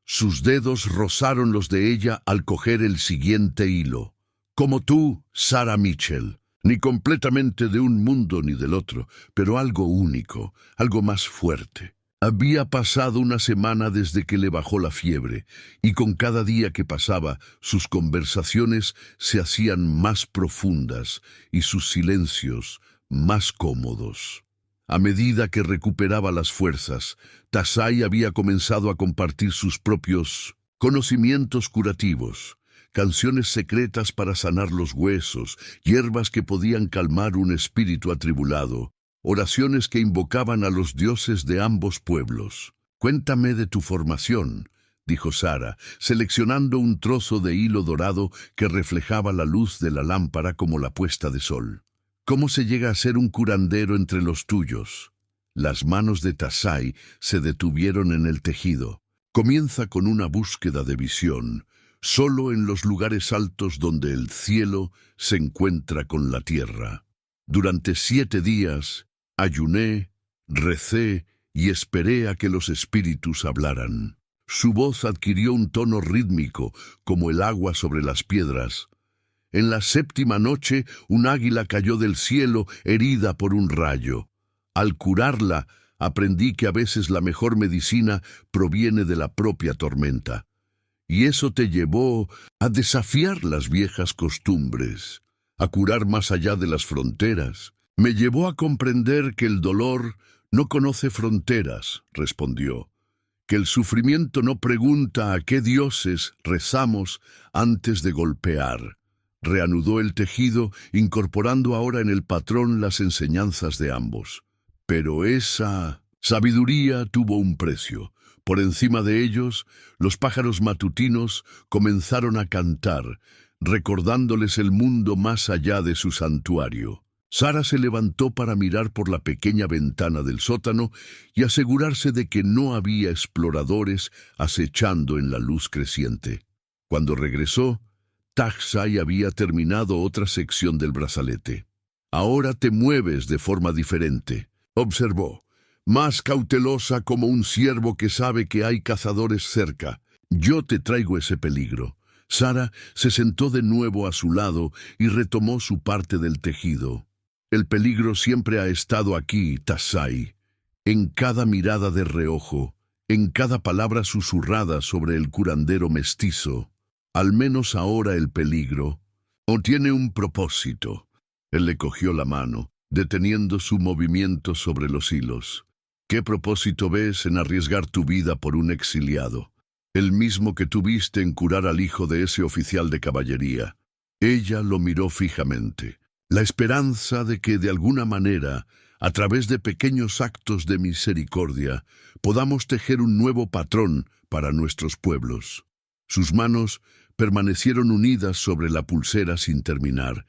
Sus dedos rozaron los de ella al coger el siguiente hilo. Como tú, Sarah Mitchell, ni completamente de un mundo ni del otro, pero algo único, algo más fuerte. Había pasado una semana desde que le bajó la fiebre, y con cada día que pasaba, sus conversaciones se hacían más profundas y sus silencios más cómodos. A medida que recuperaba las fuerzas, Tassai había comenzado a compartir sus propios conocimientos curativos, canciones secretas para sanar los huesos, hierbas que podían calmar un espíritu atribulado, oraciones que invocaban a los dioses de ambos pueblos. «Cuéntame de tu formación», dijo Sara, seleccionando un trozo de hilo dorado que reflejaba la luz de la lámpara como la puesta de sol. «¿Cómo se llega a ser un curandero entre los tuyos?» Las manos de Tassai se detuvieron en el tejido. Comienza con una búsqueda de visión, solo en los lugares altos donde el cielo se encuentra con la tierra. Durante 7 días, ayuné, recé y esperé a que los espíritus hablaran. Su voz adquirió un tono rítmico, como el agua sobre las piedras. En la 7ª noche, un águila cayó del cielo, herida por un rayo. Al curarla, aprendí que a veces la mejor medicina proviene de la propia tormenta. Y eso te llevó a desafiar las viejas costumbres, a curar más allá de las fronteras. Me llevó a comprender que el dolor no conoce fronteras, respondió, que el sufrimiento no pregunta a qué dioses rezamos antes de golpear. Reanudó el tejido, incorporando ahora en el patrón las enseñanzas de ambos. Pero esa sabiduría tuvo un precio. Por encima de ellos, los pájaros matutinos comenzaron a cantar, recordándoles el mundo más allá de su santuario. Sara se levantó para mirar por la pequeña ventana del sótano y asegurarse de que no había exploradores acechando en la luz creciente. Cuando regresó, Tassai había terminado otra sección del brazalete. «Ahora te mueves de forma diferente», observó, «más cautelosa como un ciervo que sabe que hay cazadores cerca. Yo te traigo ese peligro». Sara se sentó de nuevo a su lado y retomó su parte del tejido. «El peligro siempre ha estado aquí, Tassai, en cada mirada de reojo, en cada palabra susurrada sobre el curandero mestizo. Al menos ahora el peligro tiene un propósito». Él le cogió la mano, deteniendo su movimiento sobre los hilos. «¿Qué propósito ves en arriesgar tu vida por un exiliado? El mismo que tuviste en curar al hijo de ese oficial de caballería». Ella lo miró fijamente. «La esperanza de que de alguna manera, a través de pequeños actos de misericordia, podamos tejer un nuevo patrón para nuestros pueblos». Sus manos permanecieron unidas sobre la pulsera sin terminar,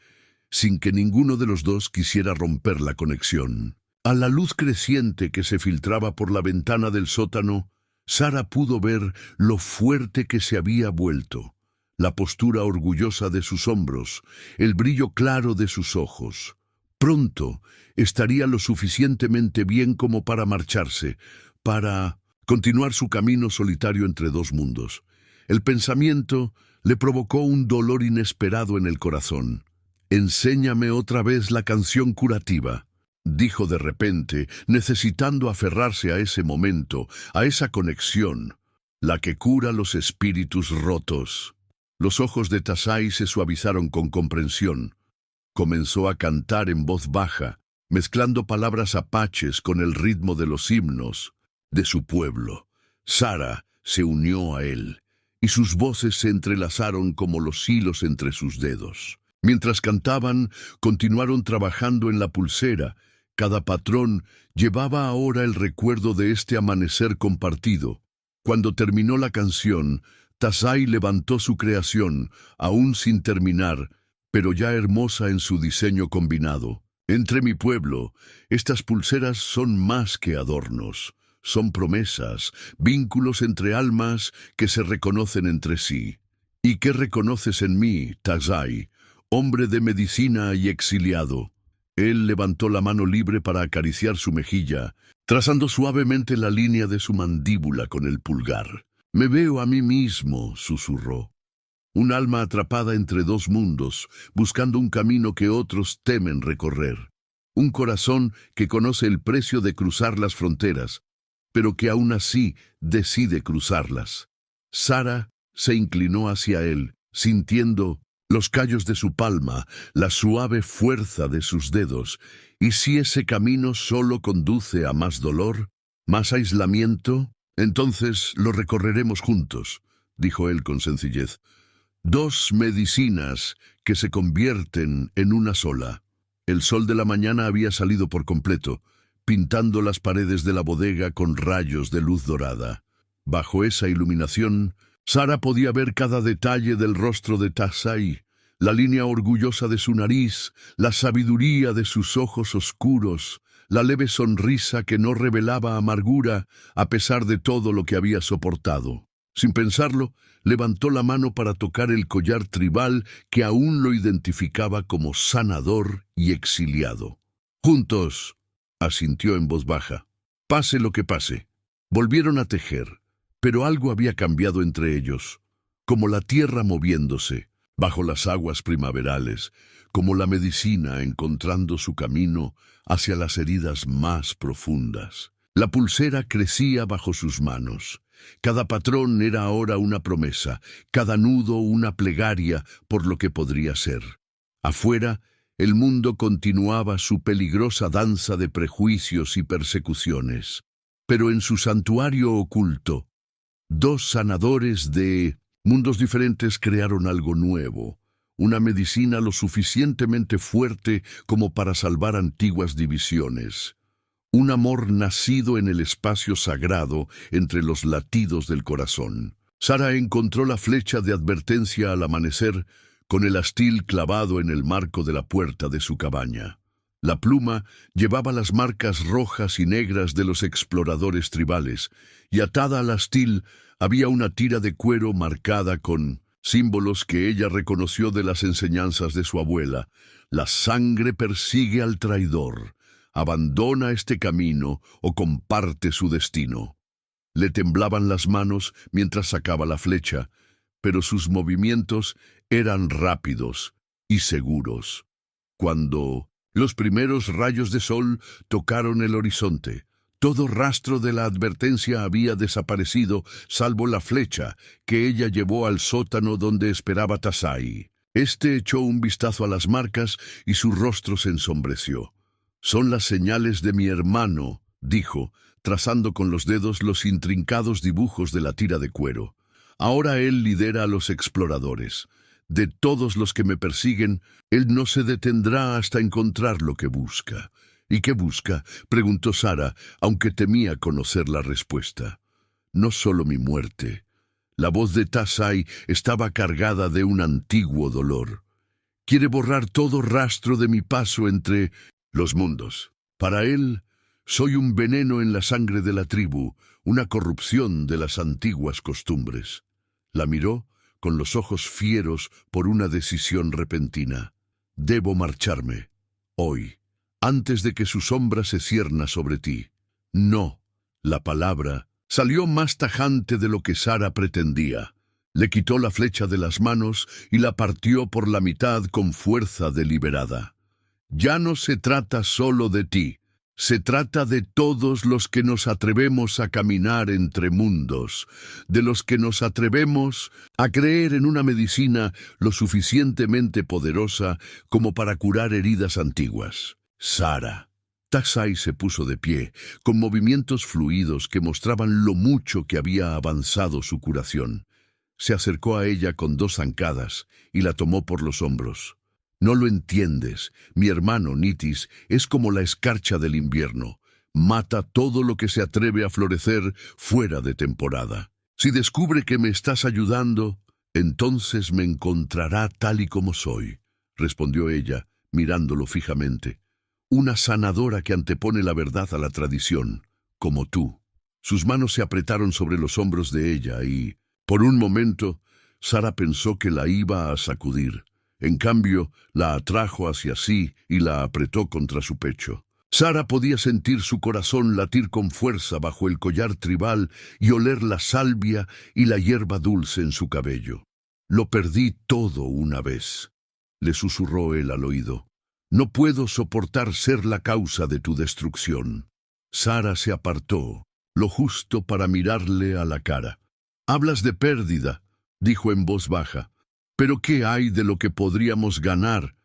sin que ninguno de los dos quisiera romper la conexión. A la luz creciente que se filtraba por la ventana del sótano, Sara pudo ver lo fuerte que se había vuelto, la postura orgullosa de sus hombros, el brillo claro de sus ojos. Pronto estaría lo suficientemente bien como para marcharse, para continuar su camino solitario entre dos mundos. El pensamiento le provocó un dolor inesperado en el corazón. «Enséñame otra vez la canción curativa», dijo de repente, necesitando aferrarse a ese momento, a esa conexión, la que cura los espíritus rotos. Los ojos de Tazai se suavizaron con comprensión. Comenzó a cantar en voz baja, mezclando palabras apaches con el ritmo de los himnos de su pueblo. Sara se unió a él, y sus voces se entrelazaron como los hilos entre sus dedos. Mientras cantaban, continuaron trabajando en la pulsera. Cada patrón llevaba ahora el recuerdo de este amanecer compartido. Cuando terminó la canción, Tazai levantó su creación, aún sin terminar, pero ya hermosa en su diseño combinado. Entre mi pueblo, estas pulseras son más que adornos. Son promesas, vínculos entre almas que se reconocen entre sí. ¿Y qué reconoces en mí, Tazai, hombre de medicina y exiliado? Él levantó la mano libre para acariciar su mejilla, trazando suavemente la línea de su mandíbula con el pulgar. «Me veo a mí mismo», susurró. Un alma atrapada entre dos mundos, buscando un camino que otros temen recorrer. Un corazón que conoce el precio de cruzar las fronteras, pero que aún así decide cruzarlas. Sara se inclinó hacia él, sintiendo los callos de su palma, la suave fuerza de sus dedos. ¿Y si ese camino solo conduce a más dolor, más aislamiento? Entonces lo recorreremos juntos, dijo él con sencillez. Dos medicinas que se convierten en una sola. El sol de la mañana había salido por completo, pintando las paredes de la bodega con rayos de luz dorada. Bajo esa iluminación, Sara podía ver cada detalle del rostro de Tazai, la línea orgullosa de su nariz, la sabiduría de sus ojos oscuros, la leve sonrisa que no revelaba amargura a pesar de todo lo que había soportado. Sin pensarlo, levantó la mano para tocar el collar tribal que aún lo identificaba como sanador y exiliado. «Juntos», asintió en voz baja. «Pase lo que pase». Volvieron a tejer, pero algo había cambiado entre ellos, como la tierra moviéndose bajo las aguas primaverales, como la medicina encontrando su camino hacia las heridas más profundas. La pulsera crecía bajo sus manos. Cada patrón era ahora una promesa, cada nudo una plegaria por lo que podría ser. Afuera, el mundo continuaba su peligrosa danza de prejuicios y persecuciones. Pero en su santuario oculto, dos sanadores de mundos diferentes crearon algo nuevo, una medicina lo suficientemente fuerte como para salvar antiguas divisiones. Un amor nacido en el espacio sagrado entre los latidos del corazón. Sara encontró la flecha de advertencia al amanecer con el astil clavado en el marco de la puerta de su cabaña. La pluma llevaba las marcas rojas y negras de los exploradores tribales, y atada al astil había una tira de cuero marcada con símbolos que ella reconoció de las enseñanzas de su abuela. La sangre persigue al traidor. Abandona este camino o comparte su destino. Le temblaban las manos mientras sacaba la flecha, pero sus movimientos eran rápidos y seguros. Cuando los primeros rayos de sol tocaron el horizonte, todo rastro de la advertencia había desaparecido, salvo la flecha que ella llevó al sótano donde esperaba Tazai. Este echó un vistazo a las marcas y su rostro se ensombreció. «Son las señales de mi hermano», dijo, trazando con los dedos los intrincados dibujos de la tira de cuero. «Ahora él lidera a los exploradores. De todos los que me persiguen, él no se detendrá hasta encontrar lo que busca». «¿Y qué busca?», preguntó Sara, aunque temía conocer la respuesta. «No solo mi muerte». La voz de Tazai estaba cargada de un antiguo dolor. «Quiere borrar todo rastro de mi paso entre los mundos. Para él, soy un veneno en la sangre de la tribu, una corrupción de las antiguas costumbres». La miró con los ojos fieros por una decisión repentina. «Debo marcharme. Hoy». antes de que su sombra se cierna sobre ti. No, la palabra salió más tajante de lo que Sara pretendía. Le quitó la flecha de las manos y la partió por la mitad con fuerza deliberada. Ya no se trata solo de ti, se trata de todos los que nos atrevemos a caminar entre mundos, de los que nos atrevemos a creer en una medicina lo suficientemente poderosa como para curar heridas antiguas. Sara. Taxai se puso de pie, con movimientos fluidos que mostraban lo mucho que había avanzado su curación. Se acercó a ella con 2 zancadas y la tomó por los hombros. No lo entiendes. Mi hermano Nitis es como la escarcha del invierno. Mata todo lo que se atreve a florecer fuera de temporada. Si descubre que me estás ayudando, entonces me encontrará tal y como soy, respondió ella, mirándolo fijamente. Una sanadora que antepone la verdad a la tradición, como tú. Sus manos se apretaron sobre los hombros de ella y, por un momento, Sara pensó que la iba a sacudir. En cambio, la atrajo hacia sí y la apretó contra su pecho. Sara podía sentir su corazón latir con fuerza bajo el collar tribal y oler la salvia y la hierba dulce en su cabello. «Lo perdí todo una vez», le susurró él al oído. «No puedo soportar ser la causa de tu destrucción». Sara se apartó, lo justo para mirarle a la cara. «Hablas de pérdida», dijo en voz baja. «¿Pero qué hay de lo que podríamos ganar?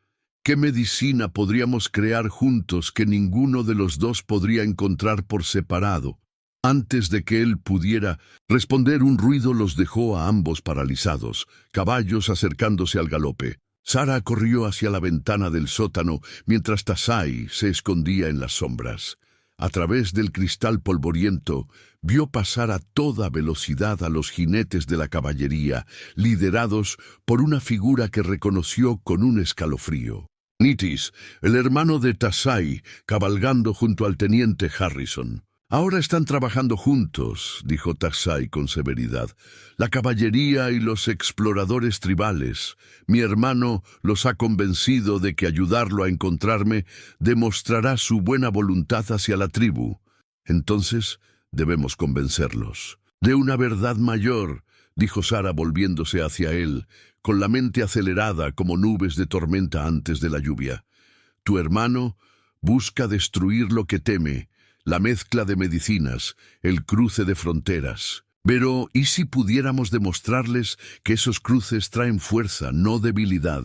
¿Qué medicina podríamos crear juntos que ninguno de los dos podría encontrar por separado?» Antes de que él pudiera responder, un ruido los dejó a ambos paralizados, caballos acercándose al galope. Sara corrió hacia la ventana del sótano mientras Taxai se escondía en las sombras. A través del cristal polvoriento, vio pasar a toda velocidad a los jinetes de la caballería, liderados por una figura que reconoció con un escalofrío. Nitis, el hermano de Taxai, cabalgando junto al teniente Harrison. «Ahora están trabajando juntos», dijo Taxai con severidad. «La caballería y los exploradores tribales. Mi hermano los ha convencido de que ayudarlo a encontrarme demostrará su buena voluntad hacia la tribu. Entonces debemos convencerlos». «De una verdad mayor», dijo Sara volviéndose hacia él, con la mente acelerada como nubes de tormenta antes de la lluvia. «Tu hermano busca destruir lo que teme, la mezcla de medicinas, el cruce de fronteras. Pero, ¿y si pudiéramos demostrarles que esos cruces traen fuerza, no debilidad?»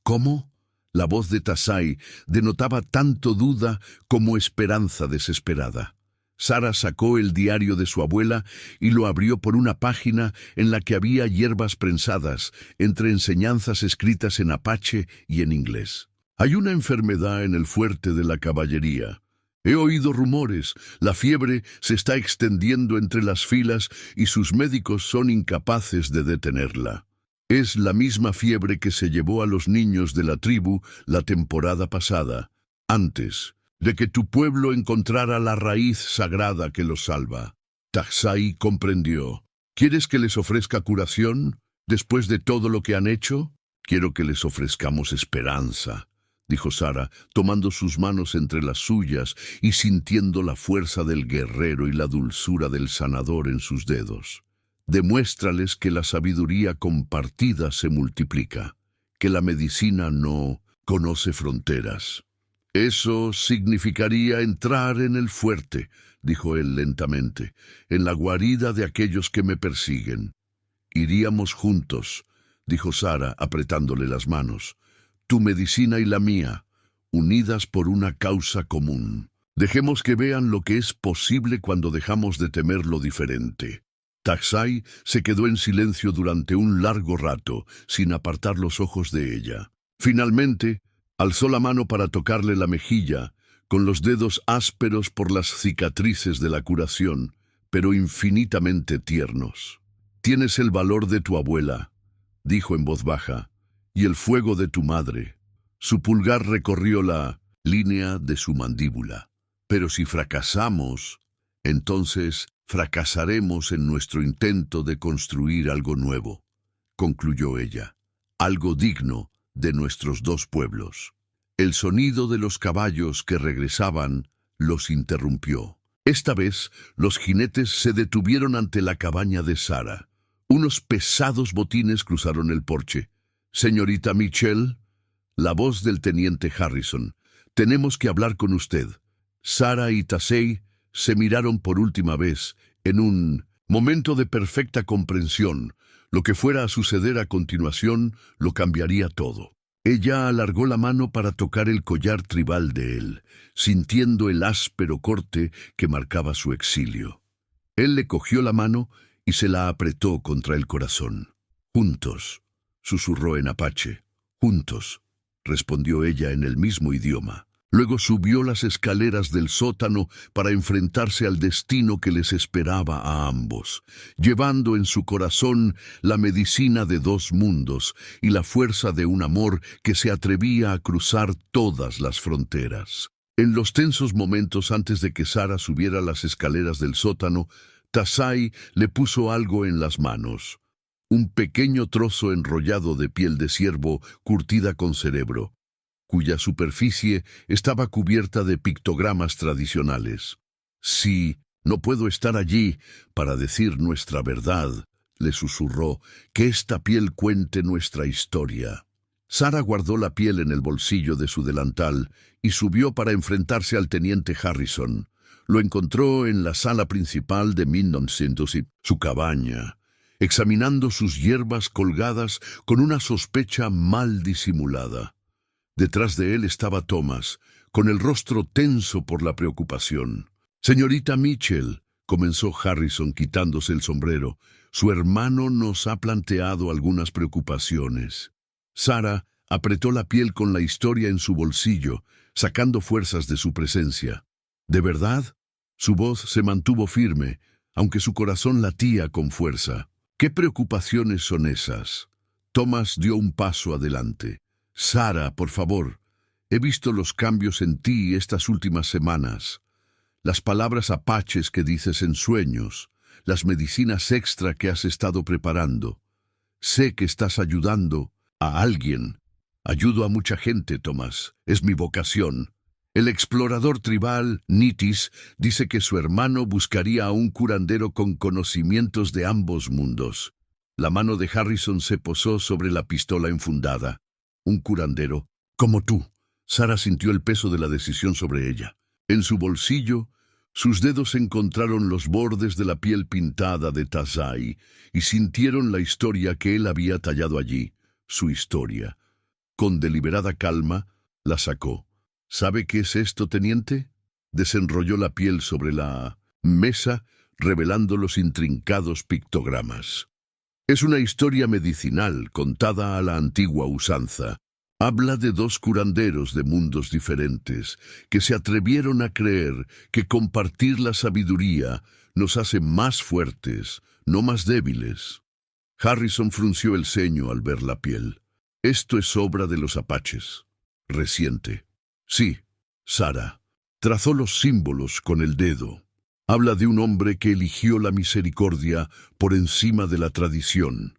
«¿Cómo?» La voz de Taxai denotaba tanto duda como esperanza desesperada. Sara sacó el diario de su abuela y lo abrió por una página en la que había hierbas prensadas, entre enseñanzas escritas en apache y en inglés. «Hay una enfermedad en el fuerte de la caballería. He oído rumores, la fiebre se está extendiendo entre las filas y sus médicos son incapaces de detenerla. Es la misma fiebre que se llevó a los niños de la tribu la temporada pasada, antes de que tu pueblo encontrara la raíz sagrada que los salva». Taxai comprendió. «¿Quieres que les ofrezca curación después de todo lo que han hecho?» «Quiero que les ofrezcamos esperanza», dijo Sara, tomando sus manos entre las suyas y sintiendo la fuerza del guerrero y la dulzura del sanador en sus dedos. «Demuéstrales que la sabiduría compartida se multiplica, que la medicina no conoce fronteras». «Eso significaría entrar en el fuerte», dijo él lentamente, «en la guarida de aquellos que me persiguen». «Iríamos juntos», dijo Sara, apretándole las manos. «Tu medicina y la mía, unidas por una causa común. Dejemos que vean lo que es posible cuando dejamos de temer lo diferente». Taxai se quedó en silencio durante un largo rato, sin apartar los ojos de ella. Finalmente, alzó la mano para tocarle la mejilla, con los dedos ásperos por las cicatrices de la curación, pero infinitamente tiernos. «Tienes el valor de tu abuela», dijo en voz baja, «y el fuego de tu madre». Su pulgar recorrió la línea de su mandíbula. «Pero si fracasamos, entonces fracasaremos en nuestro intento de construir algo nuevo», concluyó ella, «algo digno de nuestros dos pueblos». El sonido de los caballos que regresaban los interrumpió. Esta vez, los jinetes se detuvieron ante la cabaña de Sara. Unos pesados botines cruzaron el porche. «Señorita Mitchell», la voz del teniente Harrison, «tenemos que hablar con usted». Sara y Tassay se miraron por última vez en un momento de perfecta comprensión. Lo que fuera a suceder a continuación lo cambiaría todo. Ella alargó la mano para tocar el collar tribal de él, sintiendo el áspero corte que marcaba su exilio. Él le cogió la mano y se la apretó contra el corazón. «Juntos», susurró en apache. «Juntos», respondió ella en el mismo idioma. Luego subió las escaleras del sótano para enfrentarse al destino que les esperaba a ambos, llevando en su corazón la medicina de dos mundos y la fuerza de un amor que se atrevía a cruzar todas las fronteras. En los tensos momentos antes de que Sara subiera las escaleras del sótano, Tassay le puso algo en las manos. Un pequeño trozo enrollado de piel de ciervo curtida con cerebro, cuya superficie estaba cubierta de pictogramas tradicionales. «Sí, no puedo estar allí para decir nuestra verdad», le susurró, «que esta piel cuente nuestra historia». Sara guardó la piel en el bolsillo de su delantal y subió para enfrentarse al teniente Harrison. Lo encontró en la sala principal de 1900 y su cabaña, examinando sus hierbas colgadas con una sospecha mal disimulada. Detrás de él estaba Thomas, con el rostro tenso por la preocupación. «Señorita Mitchell», comenzó Harrison quitándose el sombrero, «su hermano nos ha planteado algunas preocupaciones». Sara apretó la piel con la historia en su bolsillo, sacando fuerzas de su presencia. «¿De verdad?» Su voz se mantuvo firme, aunque su corazón latía con fuerza. «¿Qué preocupaciones son esas?» Thomas dio un paso adelante. «Sara, por favor, he visto los cambios en ti estas últimas semanas. Las palabras apaches que dices en sueños, las medicinas extra que has estado preparando. Sé que estás ayudando a alguien. Ayudo a mucha gente, Thomas. Es mi vocación. El explorador tribal, Nitis, dice que su hermano buscaría a un curandero con conocimientos de ambos mundos». La mano de Harrison se posó sobre la pistola enfundada. «Un curandero, como tú». Sara sintió el peso de la decisión sobre ella. En su bolsillo, sus dedos encontraron los bordes de la piel pintada de Tassay y sintieron la historia que él había tallado allí, su historia. Con deliberada calma, la sacó. «¿Sabe qué es esto, teniente?» Desenrolló la piel sobre la mesa, revelando los intrincados pictogramas. «Es una historia medicinal contada a la antigua usanza. Habla de dos curanderos de mundos diferentes que se atrevieron a creer que compartir la sabiduría nos hace más fuertes, no más débiles». Harrison frunció el ceño al ver la piel. «Esto es obra de los apaches. Reciente». «Sí». Sara trazó los símbolos con el dedo. Habla de un hombre que eligió la misericordia por encima de la tradición,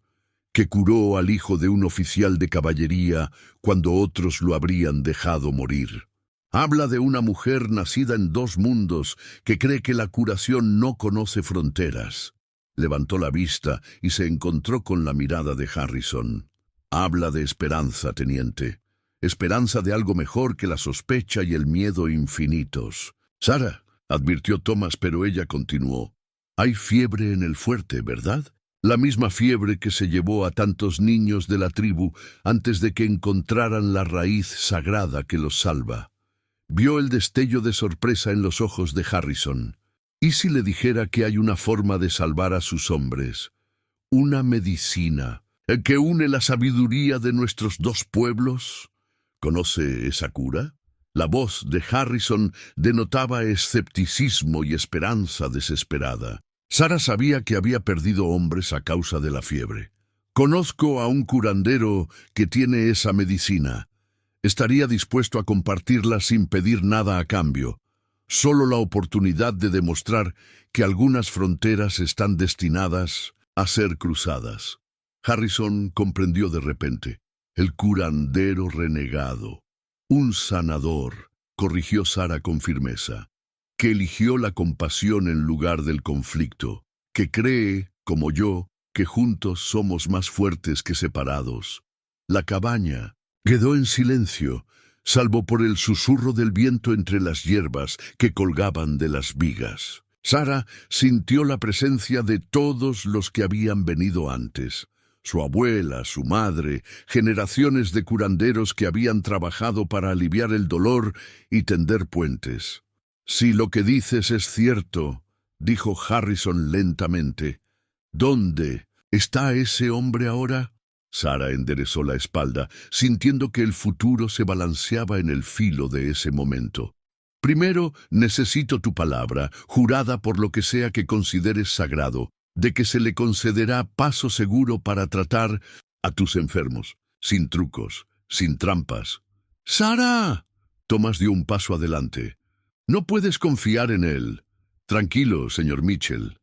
que curó al hijo de un oficial de caballería cuando otros lo habrían dejado morir. Habla de una mujer nacida en dos mundos que cree que la curación no conoce fronteras. Levantó la vista y se encontró con la mirada de Harrison. «Habla de esperanza, teniente. Esperanza de algo mejor que la sospecha y el miedo infinitos». «Sara», advirtió Thomas, pero ella continuó. «Hay fiebre en el fuerte, ¿verdad? La misma fiebre que se llevó a tantos niños de la tribu antes de que encontraran la raíz sagrada que los salva». Vio el destello de sorpresa en los ojos de Harrison. ¿Y si le dijera que hay una forma de salvar a sus hombres? Una medicina que une la sabiduría de nuestros dos pueblos. ¿Conoce esa cura? La voz de Harrison denotaba escepticismo y esperanza desesperada. Sara sabía que había perdido hombres a causa de la fiebre. «Conozco a un curandero que tiene esa medicina. Estaría dispuesto a compartirla sin pedir nada a cambio. Solo la oportunidad de demostrar que algunas fronteras están destinadas a ser cruzadas». Harrison comprendió de repente. El curandero renegado. Un sanador, corrigió Sara con firmeza, que eligió la compasión en lugar del conflicto, que cree, como yo, que juntos somos más fuertes que separados. La cabaña quedó en silencio, salvo por el susurro del viento entre las hierbas que colgaban de las vigas. Sara sintió la presencia de todos los que habían venido antes. Su abuela, su madre, generaciones de curanderos que habían trabajado para aliviar el dolor y tender puentes. «Si lo que dices es cierto», dijo Harrison lentamente, «¿dónde está ese hombre ahora?» Sara enderezó la espalda, sintiendo que el futuro se balanceaba en el filo de ese momento. «Primero necesito tu palabra, jurada por lo que sea que consideres sagrado, de que se le concederá paso seguro para tratar a tus enfermos, sin trucos, sin trampas». «¡Sara!» Thomas dio un paso adelante. «No puedes confiar en él». «Tranquilo, señor Mitchell».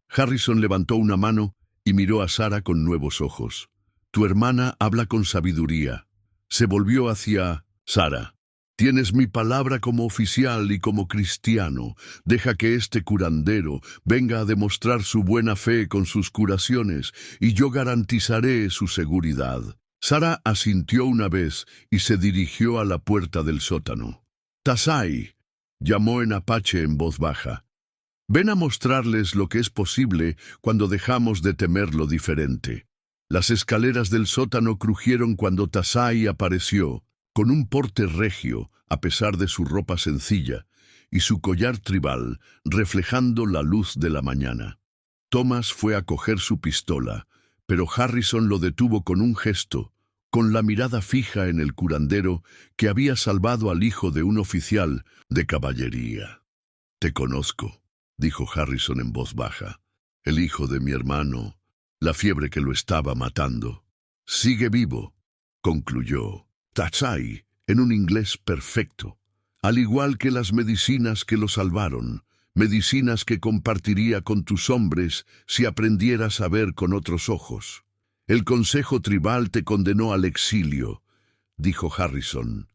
Harrison levantó una mano y miró a Sara con nuevos ojos. «Tu hermana habla con sabiduría». Se volvió hacia Sara. «Tienes mi palabra como oficial y como cristiano. Deja que este curandero venga a demostrar su buena fe con sus curaciones, y yo garantizaré su seguridad». Sara asintió una vez y se dirigió a la puerta del sótano. «Tasai», llamó en apache en voz baja. «Ven a mostrarles lo que es posible cuando dejamos de temer lo diferente». Las escaleras del sótano crujieron cuando Tasai apareció, con un porte regio, a pesar de su ropa sencilla, y su collar tribal, reflejando la luz de la mañana. Thomas fue a coger su pistola, pero Harrison lo detuvo con un gesto, con la mirada fija en el curandero que había salvado al hijo de un oficial de caballería. «Te conozco», dijo Harrison en voz baja. «El hijo de mi hermano, la fiebre que lo estaba matando. Sigue vivo», concluyó Tasai en un inglés perfecto, «al igual que las medicinas que lo salvaron, medicinas que compartiría con tus hombres si aprendieras a ver con otros ojos. El consejo tribal te condenó al exilio», dijo Harrison.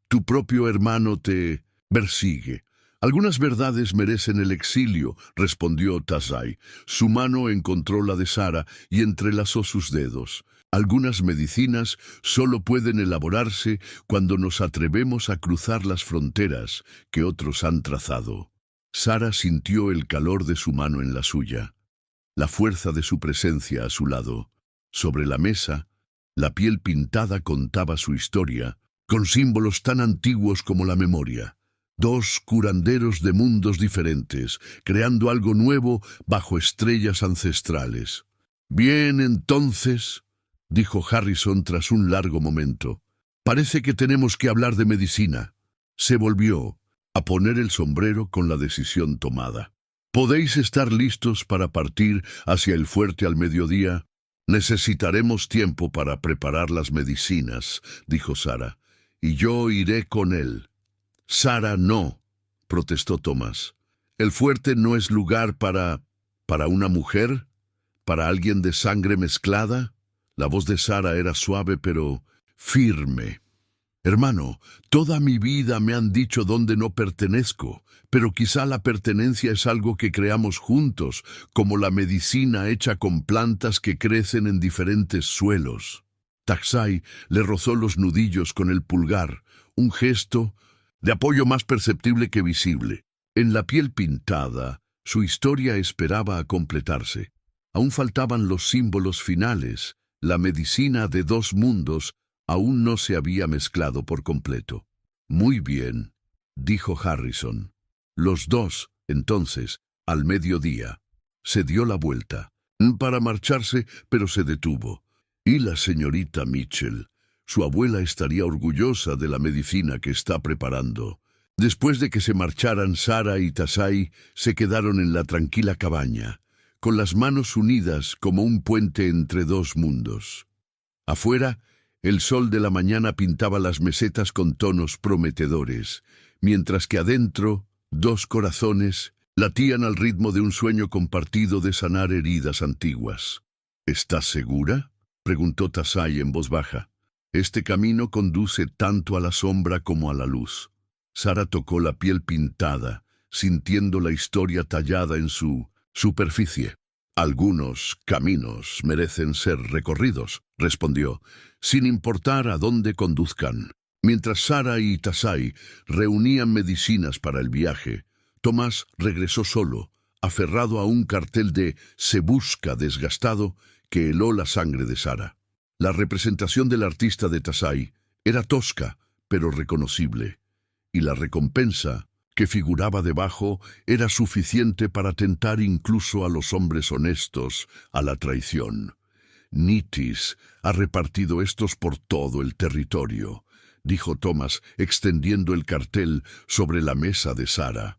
«Tu propio hermano te persigue». «Algunas verdades merecen el exilio», respondió Tasai. Su mano encontró la de Sara y entrelazó sus dedos. «Algunas medicinas solo pueden elaborarse cuando nos atrevemos a cruzar las fronteras que otros han trazado». Sara sintió el calor de su mano en la suya, la fuerza de su presencia a su lado. Sobre la mesa, la piel pintada contaba su historia, con símbolos tan antiguos como la memoria. Dos curanderos de mundos diferentes, creando algo nuevo bajo estrellas ancestrales. «Bien, entonces», dijo Harrison tras un largo momento, «parece que tenemos que hablar de medicina». Se volvió a poner el sombrero con la decisión tomada. «¿Podéis estar listos para partir hacia el fuerte al mediodía?» «Necesitaremos tiempo para preparar las medicinas», dijo Sara, «y yo iré con él». «Sara, no», protestó Thomas. «El fuerte no es lugar para una mujer, para alguien de sangre mezclada». La voz de Sara era suave pero firme. «Hermano, toda mi vida me han dicho dónde no pertenezco, pero quizá la pertenencia es algo que creamos juntos, como la medicina hecha con plantas que crecen en diferentes suelos». Tasai le rozó los nudillos con el pulgar, un gesto de apoyo más perceptible que visible. En la piel pintada, su historia esperaba a completarse. Aún faltaban los símbolos finales. La medicina de dos mundos aún no se había mezclado por completo. «Muy bien», dijo Harrison. Los dos, entonces, al mediodía. Se dio la vuelta para marcharse, pero se detuvo. «Y la señorita Mitchell. Su abuela estaría orgullosa de la medicina que está preparando». Después de que se marcharan, Sara y Tasai se quedaron en la tranquila cabaña, con las manos unidas como un puente entre dos mundos. Afuera, el sol de la mañana pintaba las mesetas con tonos prometedores, mientras que adentro, dos corazones latían al ritmo de un sueño compartido de sanar heridas antiguas. «¿Estás segura?», preguntó Tasai en voz baja. Este camino conduce tanto a la sombra como a la luz. Sara tocó la piel pintada, sintiendo la historia tallada en su superficie. Algunos caminos merecen ser recorridos, respondió, sin importar a dónde conduzcan. Mientras Sara y Tasai reunían medicinas para el viaje, Tomás regresó solo, aferrado a un cartel de "Se busca" desgastado que heló la sangre de Sara. La representación del artista de Tasai era tosca, pero reconocible, y la recompensa que figuraba debajo era suficiente para tentar incluso a los hombres honestos a la traición. Nitis ha repartido estos por todo el territorio, dijo Tomás, extendiendo el cartel sobre la mesa de Sara.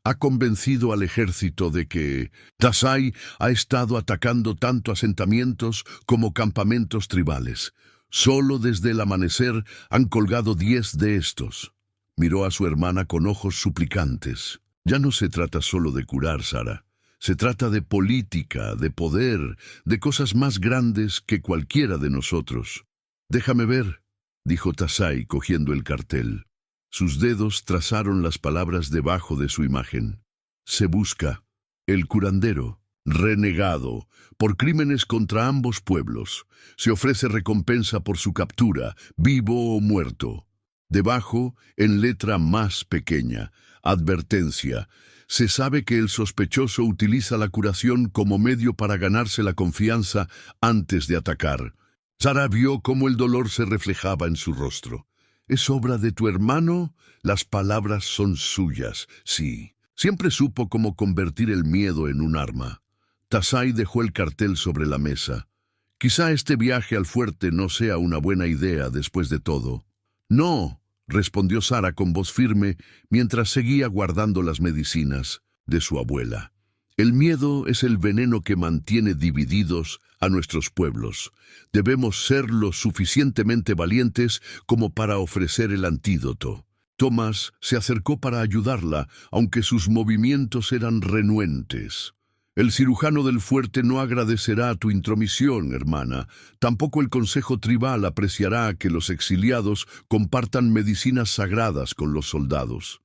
Ha convencido al ejército de que Tasai ha estado atacando tanto asentamientos como campamentos tribales. Solo desde el amanecer han colgado 10 de estos. Miró a su hermana con ojos suplicantes. Ya no se trata solo de curar, Sara. Se trata de política, de poder, de cosas más grandes que cualquiera de nosotros. Déjame ver, dijo Tasai cogiendo el cartel. Sus dedos trazaron las palabras debajo de su imagen. Se busca. El curandero, renegado, por crímenes contra ambos pueblos. Se ofrece recompensa por su captura, vivo o muerto. Debajo, en letra más pequeña, advertencia. Se sabe que el sospechoso utiliza la curación como medio para ganarse la confianza antes de atacar. Sara vio cómo el dolor se reflejaba en su rostro. ¿Es obra de tu hermano? Las palabras son suyas, sí. Siempre supo cómo convertir el miedo en un arma. Tasai dejó el cartel sobre la mesa. Quizá este viaje al fuerte no sea una buena idea después de todo. No, respondió Sara con voz firme mientras seguía guardando las medicinas de su abuela. El miedo es el veneno que mantiene divididos a nuestros pueblos. Debemos ser lo suficientemente valientes como para ofrecer el antídoto. Tomás se acercó para ayudarla, aunque sus movimientos eran renuentes. El cirujano del fuerte no agradecerá tu intromisión, hermana. Tampoco el consejo tribal apreciará que los exiliados compartan medicinas sagradas con los soldados.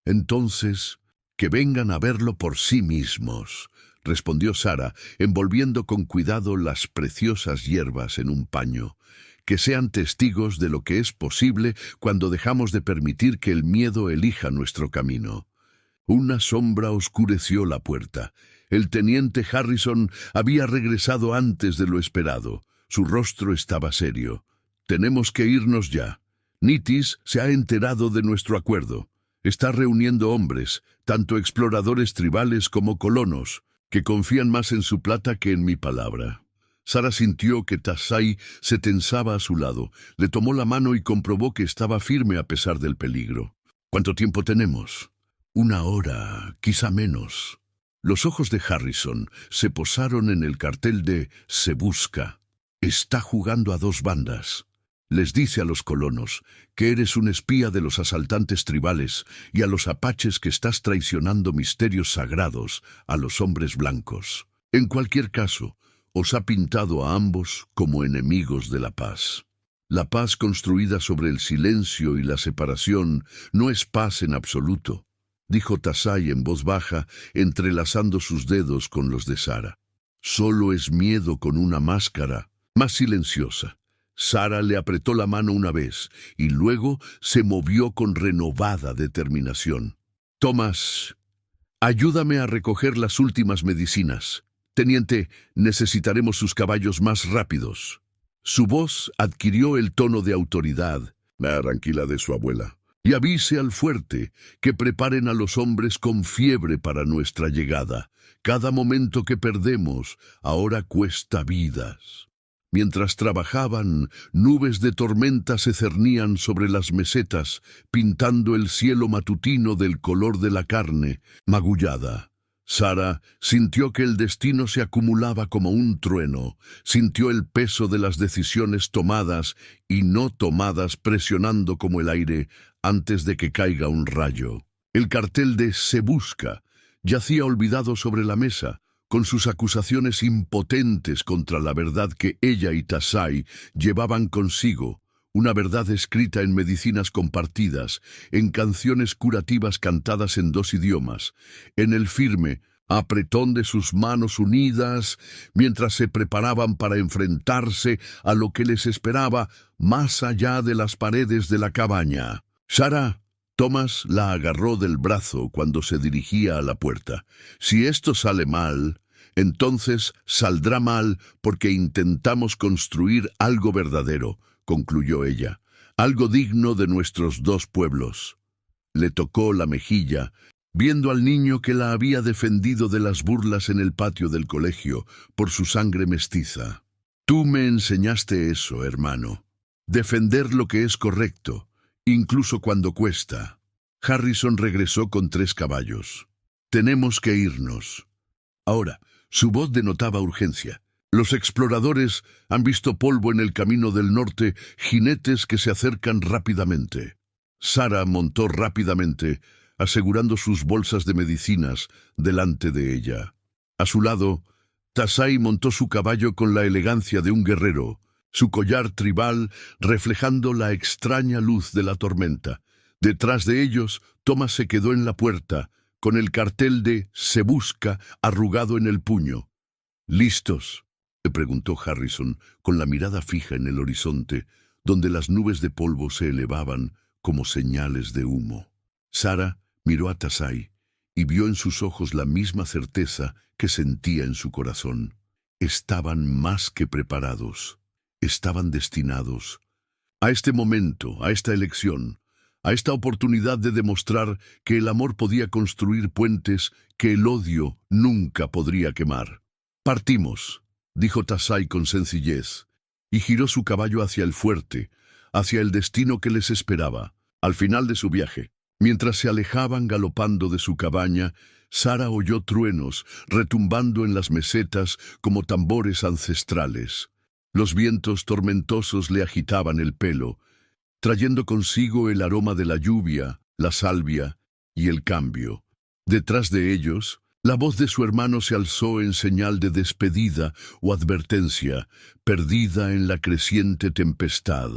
Entonces, que vengan a verlo por sí mismos, respondió Sara, envolviendo con cuidado las preciosas hierbas en un paño. Que sean testigos de lo que es posible cuando dejamos de permitir que el miedo elija nuestro camino. Una sombra oscureció la puerta. El teniente Harrison había regresado antes de lo esperado. Su rostro estaba serio. Tenemos que irnos ya. Nitis se ha enterado de nuestro acuerdo. Está reuniendo hombres, tanto exploradores tribales como colonos, que confían más en su plata que en mi palabra. Sara sintió que Tasai se tensaba a su lado. Le tomó la mano y comprobó que estaba firme a pesar del peligro. ¿Cuánto tiempo tenemos? 1 hora, quizá menos. Los ojos de Harrison se posaron en el cartel de Se busca. Está jugando a 2 bandas. Les dice a los colonos que eres un espía de los asaltantes tribales y a los apaches que estás traicionando misterios sagrados a los hombres blancos. En cualquier caso, os ha pintado a ambos como enemigos de la paz. La paz construida sobre el silencio y la separación no es paz en absoluto, dijo Tasai en voz baja, entrelazando sus dedos con los de Sara. Solo es miedo con una máscara más silenciosa. Sara le apretó la mano una vez y luego se movió con renovada determinación. Tomás, ayúdame a recoger las últimas medicinas. Teniente, necesitaremos sus caballos más rápidos. Su voz adquirió el tono de autoridad, la tranquila de su abuela. Y avise al fuerte que preparen a los hombres con fiebre para nuestra llegada. Cada momento que perdemos ahora cuesta vidas. Mientras trabajaban, nubes de tormenta se cernían sobre las mesetas, pintando el cielo matutino del color de la carne, magullada. Sara sintió que el destino se acumulaba como un trueno, sintió el peso de las decisiones tomadas y no tomadas presionando como el aire antes de que caiga un rayo. El cartel de Se busca yacía olvidado sobre la mesa, con sus acusaciones impotentes contra la verdad que ella y Tasai llevaban consigo, una verdad escrita en medicinas compartidas, en canciones curativas cantadas en 2 idiomas, en el firme apretón de sus manos unidas, mientras se preparaban para enfrentarse a lo que les esperaba más allá de las paredes de la cabaña. Sara, Thomas la agarró del brazo cuando se dirigía a la puerta. Si esto sale mal, entonces saldrá mal porque intentamos construir algo verdadero, concluyó ella, algo digno de nuestros 2 pueblos. Le tocó la mejilla, viendo al niño que la había defendido de las burlas en el patio del colegio por su sangre mestiza. Tú me enseñaste eso, hermano. Defender lo que es correcto, incluso cuando cuesta. Harrison regresó con 3 caballos. Tenemos que irnos. Ahora, su voz denotaba urgencia. Los exploradores han visto polvo en el camino del norte, jinetes que se acercan rápidamente. Sara montó rápidamente, asegurando sus bolsas de medicinas delante de ella. A su lado, Tasai montó su caballo con la elegancia de un guerrero, su collar tribal reflejando la extraña luz de la tormenta. Detrás de ellos, Thomas se quedó en la puerta, con el cartel de «Se busca» arrugado en el puño. «¿Listos?», le preguntó Harrison, con la mirada fija en el horizonte, donde las nubes de polvo se elevaban como señales de humo. Sara miró a Tasai y vio en sus ojos la misma certeza que sentía en su corazón. Estaban más que preparados. Estaban destinados a este momento, a esta elección, a esta oportunidad de demostrar que el amor podía construir puentes que el odio nunca podría quemar. «Partimos», dijo Tasai con sencillez, y giró su caballo hacia el fuerte, hacia el destino que les esperaba, al final de su viaje. Mientras se alejaban galopando de su cabaña, Sara oyó truenos retumbando en las mesetas como tambores ancestrales. Los vientos tormentosos le agitaban el pelo, trayendo consigo el aroma de la lluvia, la salvia y el cambio. Detrás de ellos, la voz de su hermano se alzó en señal de despedida o advertencia, perdida en la creciente tempestad.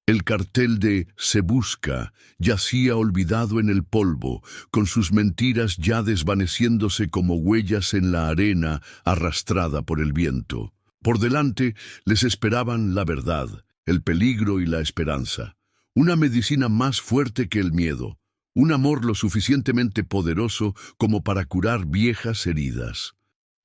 El cartel de «Se busca» yacía olvidado en el polvo, con sus mentiras ya desvaneciéndose como huellas en la arena arrastrada por el viento. Por delante les esperaban la verdad, el peligro y la esperanza. Una medicina más fuerte que el miedo, un amor lo suficientemente poderoso como para curar viejas heridas.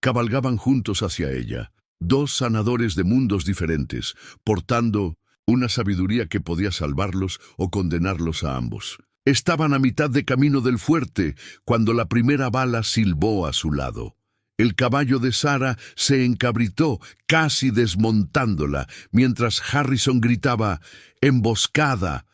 Cabalgaban juntos hacia ella, 2 sanadores de mundos diferentes, portando una sabiduría que podía salvarlos o condenarlos a ambos. Estaban a mitad de camino del fuerte cuando la primera bala silbó a su lado. El caballo de Sara se encabritó, casi desmontándola, mientras Harrison gritaba «¡Emboscada!».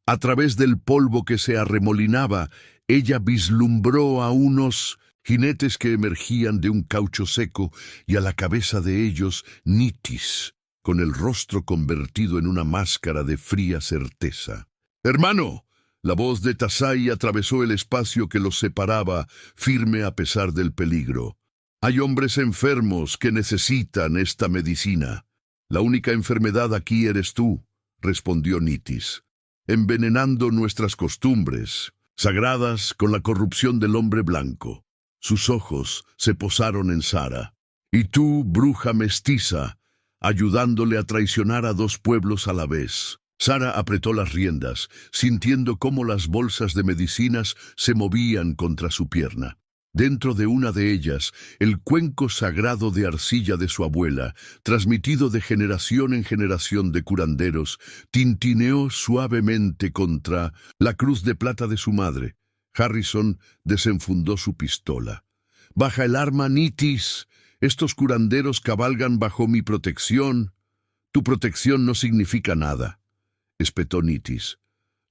A través del polvo que se arremolinaba, ella vislumbró a unos jinetes que emergían de un caucho seco y a la cabeza de ellos Nitis, con el rostro convertido en una máscara de fría certeza. «¡Hermano!». La voz de Tasai atravesó el espacio que los separaba, firme a pesar del peligro. «Hay hombres enfermos que necesitan esta medicina. La única enfermedad aquí eres tú», respondió Nitis, «envenenando nuestras costumbres, sagradas con la corrupción del hombre blanco». Sus ojos se posaron en Sara. «Y tú, bruja mestiza, ayudándole a traicionar a 2 pueblos a la vez». Sara apretó las riendas, sintiendo cómo las bolsas de medicinas se movían contra su pierna. Dentro de una de ellas, el cuenco sagrado de arcilla de su abuela, transmitido de generación en generación de curanderos, tintineó suavemente contra la cruz de plata de su madre. Harrison desenfundó su pistola. «Baja el arma, Nitis. Estos curanderos cabalgan bajo mi protección». «Tu protección no significa nada», espetó Nitis.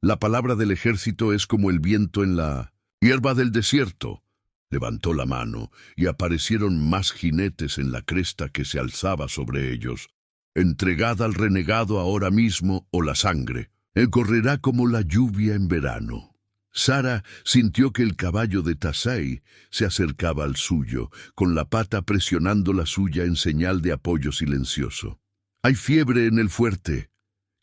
«La palabra del ejército es como el viento en la hierba del desierto». Levantó la mano y aparecieron más jinetes en la cresta que se alzaba sobre ellos. «Entregad al renegado ahora mismo o la sangre. Él correrá como la lluvia en verano». Sara sintió que el caballo de Tasai se acercaba al suyo, con la pata presionando la suya en señal de apoyo silencioso. «Hay fiebre en el fuerte»,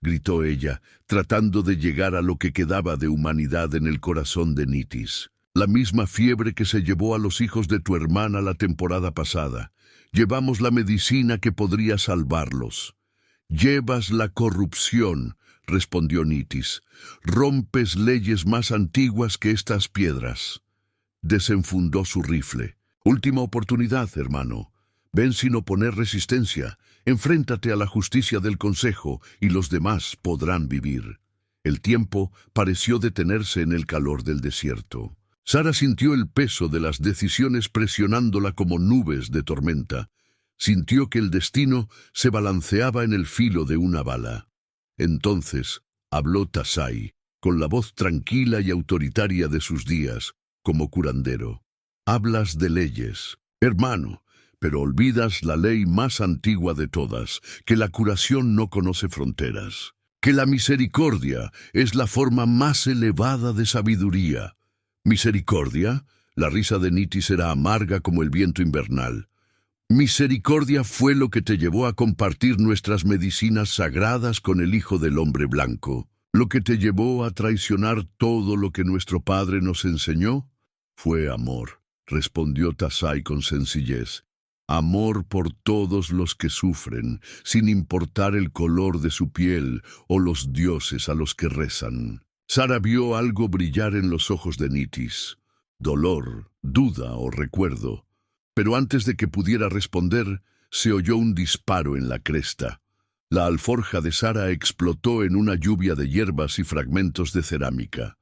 gritó ella, tratando de llegar a lo que quedaba de humanidad en el corazón de Nitis. La misma fiebre que se llevó a los hijos de tu hermana la temporada pasada. Llevamos la medicina que podría salvarlos. Llevas la corrupción, respondió Nitis. Rompes leyes más antiguas que estas piedras. Desenfundó su rifle. Última oportunidad, hermano. Ven sin oponer resistencia. Enfréntate a la justicia del consejo y los demás podrán vivir. El tiempo pareció detenerse en el calor del desierto. Sara sintió el peso de las decisiones presionándola como nubes de tormenta. Sintió que el destino se balanceaba en el filo de una bala. Entonces habló Tasai, con la voz tranquila y autoritaria de sus días, como curandero. Hablas de leyes, hermano, pero olvidas la ley más antigua de todas, que la curación no conoce fronteras, que la misericordia es la forma más elevada de sabiduría. ¿Misericordia? La risa de Nitis era amarga como el viento invernal. Misericordia fue lo que te llevó a compartir nuestras medicinas sagradas con el Hijo del Hombre Blanco. Lo que te llevó a traicionar todo lo que nuestro Padre nos enseñó fue amor, respondió Tasai con sencillez. Amor por todos los que sufren, sin importar el color de su piel o los dioses a los que rezan. Sara vio algo brillar en los ojos de Nitis. Dolor, duda o recuerdo. Pero antes de que pudiera responder, se oyó un disparo en la cresta. La alforja de Sara explotó en una lluvia de hierbas y fragmentos de cerámica.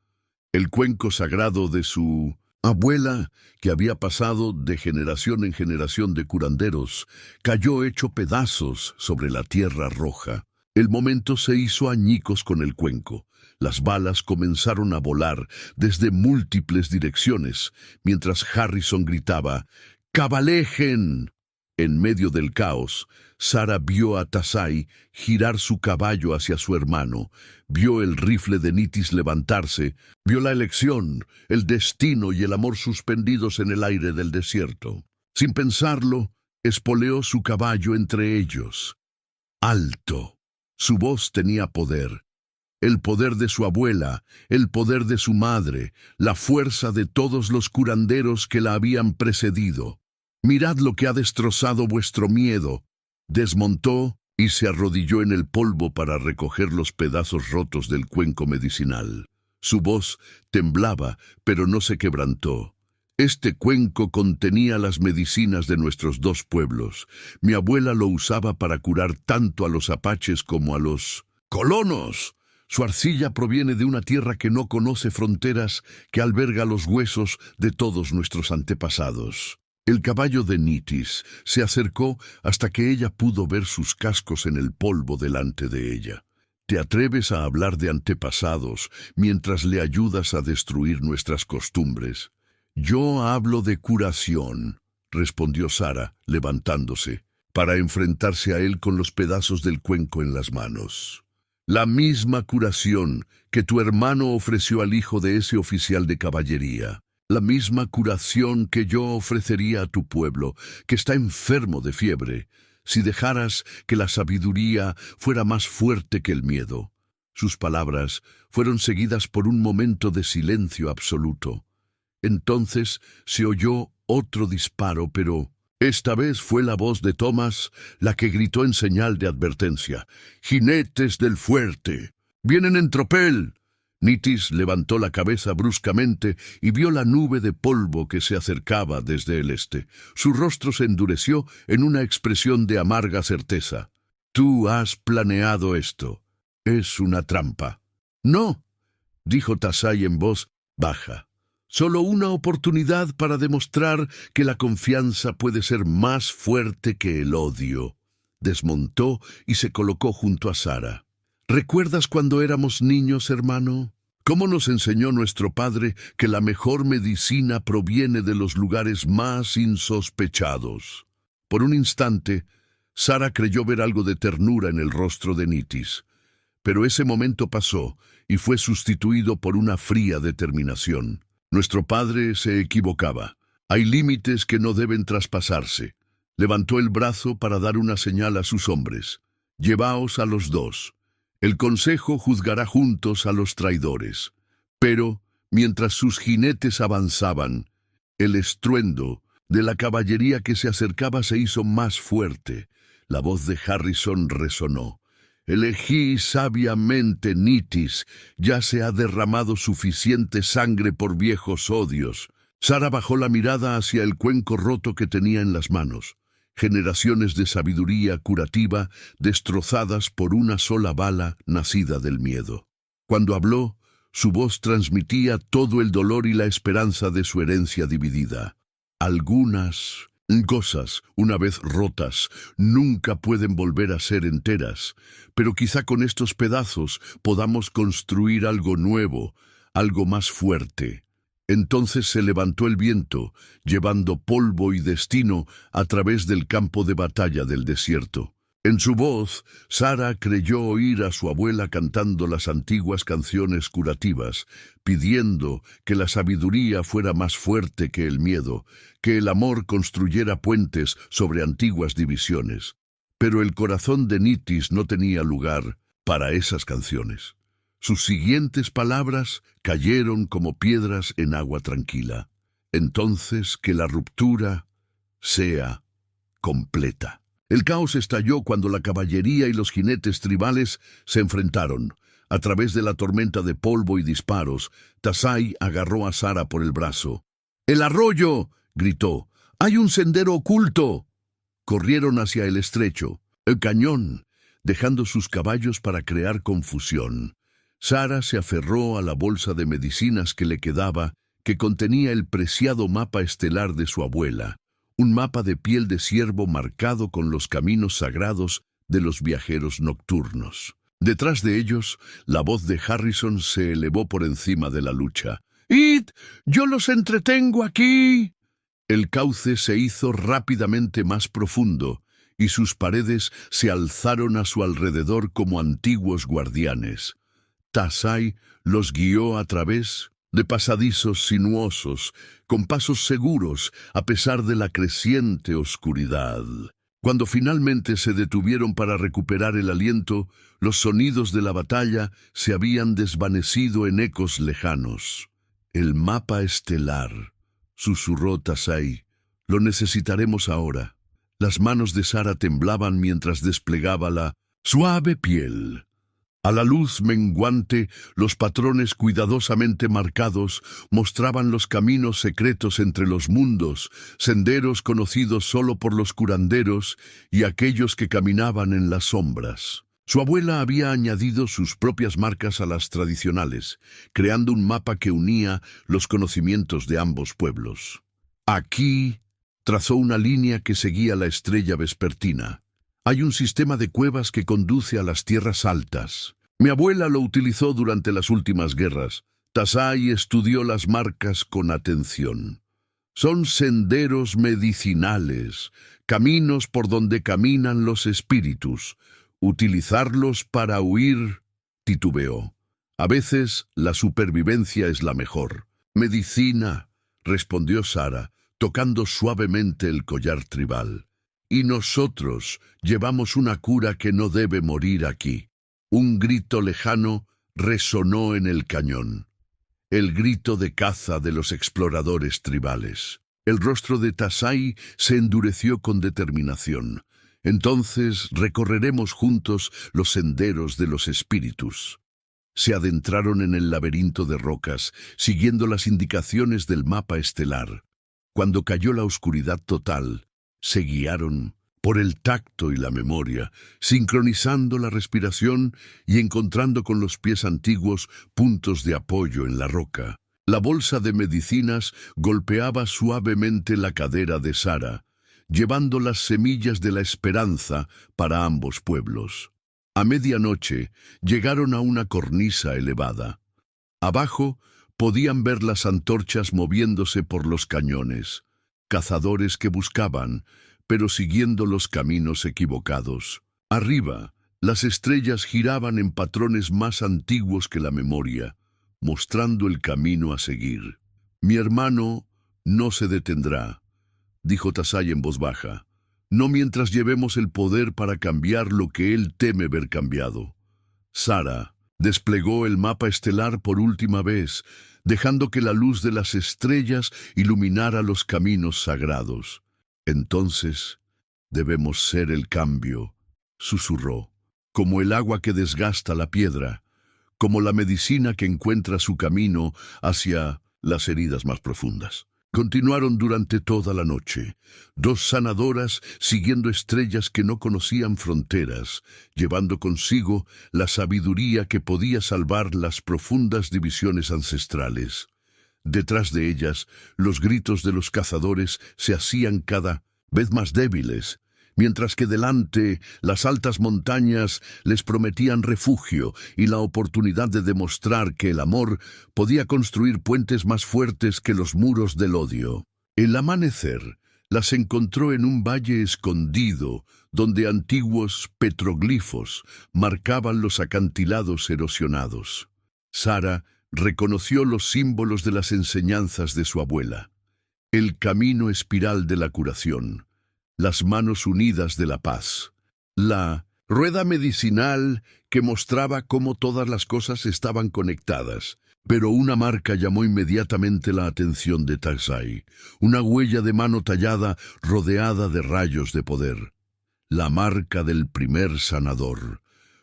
El cuenco sagrado de su abuela, que había pasado de generación en generación de curanderos, cayó hecho pedazos sobre la tierra roja. El momento se hizo añicos con el cuenco. Las balas comenzaron a volar desde múltiples direcciones, mientras Harrison gritaba, ¡Cabalejen! En medio del caos, Sara vio a Tasai girar su caballo hacia su hermano, vio el rifle de Nitis levantarse, vio la elección, el destino y el amor suspendidos en el aire del desierto. Sin pensarlo, espoleó su caballo entre ellos. ¡Alto! Su voz tenía poder. El poder de su abuela, el poder de su madre, la fuerza de todos los curanderos que la habían precedido. Mirad lo que ha destrozado vuestro miedo. Desmontó y se arrodilló en el polvo para recoger los pedazos rotos del cuenco medicinal. Su voz temblaba, pero no se quebrantó. Este cuenco contenía las medicinas de nuestros dos pueblos. Mi abuela lo usaba para curar tanto a los apaches como a los colonos. Su arcilla proviene de una tierra que no conoce fronteras, que alberga los huesos de todos nuestros antepasados. El caballo de Nitis se acercó hasta que ella pudo ver sus cascos en el polvo delante de ella. ¿Te atreves a hablar de antepasados mientras le ayudas a destruir nuestras costumbres? Yo hablo de curación, respondió Sara, levantándose, para enfrentarse a él con los pedazos del cuenco en las manos. La misma curación que tu hermano ofreció al hijo de ese oficial de caballería. La misma curación que yo ofrecería a tu pueblo, que está enfermo de fiebre, si dejaras que la sabiduría fuera más fuerte que el miedo. Sus palabras fueron seguidas por un momento de silencio absoluto. Entonces se oyó otro disparo, pero esta vez fue la voz de Thomas la que gritó en señal de advertencia. «¡Jinetes del fuerte! ¡Vienen en tropel!». Nitis levantó la cabeza bruscamente y vio la nube de polvo que se acercaba desde el este. Su rostro se endureció en una expresión de amarga certeza. «Tú has planeado esto. Es una trampa». «No», dijo Tasai en voz baja. «Solo una oportunidad para demostrar que la confianza puede ser más fuerte que el odio». Desmontó y se colocó junto a Sara. ¿Recuerdas cuando éramos niños, hermano? ¿Cómo nos enseñó nuestro padre que la mejor medicina proviene de los lugares más insospechados? Por un instante, Sara creyó ver algo de ternura en el rostro de Nitis. Pero ese momento pasó y fue sustituido por una fría determinación. Nuestro padre se equivocaba. Hay límites que no deben traspasarse. Levantó el brazo para dar una señal a sus hombres. «Llevaos a los dos». El consejo juzgará juntos a los traidores. Pero, mientras sus jinetes avanzaban, el estruendo de la caballería que se acercaba se hizo más fuerte. La voz de Harrison resonó. Elegí sabiamente, Nitis. Ya se ha derramado suficiente sangre por viejos odios. Sara bajó la mirada hacia el cuenco roto que tenía en las manos. Generaciones de sabiduría curativa destrozadas por una sola bala nacida del miedo. Cuando habló, su voz transmitía todo el dolor y la esperanza de su herencia dividida. Algunas cosas, una vez rotas, nunca pueden volver a ser enteras, pero quizá con estos pedazos podamos construir algo nuevo, algo más fuerte. Entonces se levantó el viento, llevando polvo y destino a través del campo de batalla del desierto. En su voz, Sara creyó oír a su abuela cantando las antiguas canciones curativas, pidiendo que la sabiduría fuera más fuerte que el miedo, que el amor construyera puentes sobre antiguas divisiones. Pero el corazón de Nitis no tenía lugar para esas canciones. Sus siguientes palabras cayeron como piedras en agua tranquila. Entonces que la ruptura sea completa. El caos estalló cuando la caballería y los jinetes tribales se enfrentaron. A través de la tormenta de polvo y disparos, Tazai agarró a Sara por el brazo. ¡El arroyo!, gritó. ¡Hay un sendero oculto! Corrieron hacia el estrecho, el cañón, dejando sus caballos para crear confusión. Sara se aferró a la bolsa de medicinas que le quedaba, que contenía el preciado mapa estelar de su abuela, un mapa de piel de ciervo marcado con los caminos sagrados de los viajeros nocturnos. Detrás de ellos, la voz de Harrison se elevó por encima de la lucha. «¡Id! ¡Yo los entretengo aquí!». El cauce se hizo rápidamente más profundo, y sus paredes se alzaron a su alrededor como antiguos guardianes. Tazai los guió a través de pasadizos sinuosos, con pasos seguros a pesar de la creciente oscuridad. Cuando finalmente se detuvieron para recuperar el aliento, los sonidos de la batalla se habían desvanecido en ecos lejanos. «El mapa estelar», susurró Tazai. «Lo necesitaremos ahora». Las manos de Sara temblaban mientras desplegaba la suave piel. A la luz menguante, los patrones cuidadosamente marcados mostraban los caminos secretos entre los mundos, senderos conocidos solo por los curanderos y aquellos que caminaban en las sombras. Su abuela había añadido sus propias marcas a las tradicionales, creando un mapa que unía los conocimientos de ambos pueblos. Aquí trazó una línea que seguía la estrella vespertina. Hay un sistema de cuevas que conduce a las tierras altas. Mi abuela lo utilizó durante las últimas guerras. Tazai estudió las marcas con atención. Son senderos medicinales, caminos por donde caminan los espíritus. Utilizarlos para huir, titubeó. A veces la supervivencia es la mejor. Medicina, respondió Sara, tocando suavemente el collar tribal. Y nosotros llevamos una cura que no debe morir aquí. Un grito lejano resonó en el cañón. El grito de caza de los exploradores tribales. El rostro de Tazai se endureció con determinación. Entonces recorreremos juntos los senderos de los espíritus. Se adentraron en el laberinto de rocas, siguiendo las indicaciones del mapa estelar. Cuando cayó la oscuridad total, se guiaron por el tacto y la memoria, sincronizando la respiración y encontrando con los pies antiguos puntos de apoyo en la roca. La bolsa de medicinas golpeaba suavemente la cadera de Sara, llevando las semillas de la esperanza para ambos pueblos. A medianoche llegaron a una cornisa elevada. Abajo podían ver las antorchas moviéndose por los cañones, cazadores que buscaban, pero siguiendo los caminos equivocados. Arriba, las estrellas giraban en patrones más antiguos que la memoria, mostrando el camino a seguir. «Mi hermano no se detendrá», dijo Tazai en voz baja, «no mientras llevemos el poder para cambiar lo que él teme ver cambiado». Sara desplegó el mapa estelar por última vez, dejando que la luz de las estrellas iluminara los caminos sagrados. Entonces, debemos ser el cambio, susurró, como el agua que desgasta la piedra, como la medicina que encuentra su camino hacia las heridas más profundas. Continuaron durante toda la noche, dos sanadoras siguiendo estrellas que no conocían fronteras, llevando consigo la sabiduría que podía salvar las profundas divisiones ancestrales. Detrás de ellas, los gritos de los cazadores se hacían cada vez más débiles, mientras que delante las altas montañas les prometían refugio y la oportunidad de demostrar que el amor podía construir puentes más fuertes que los muros del odio. El amanecer las encontró en un valle escondido, donde antiguos petroglifos marcaban los acantilados erosionados. Sara reconoció los símbolos de las enseñanzas de su abuela. El camino espiral de la curación, las manos unidas de la paz, la rueda medicinal que mostraba cómo todas las cosas estaban conectadas. Pero una marca llamó inmediatamente la atención de Tasai, una huella de mano tallada rodeada de rayos de poder. La marca del primer sanador,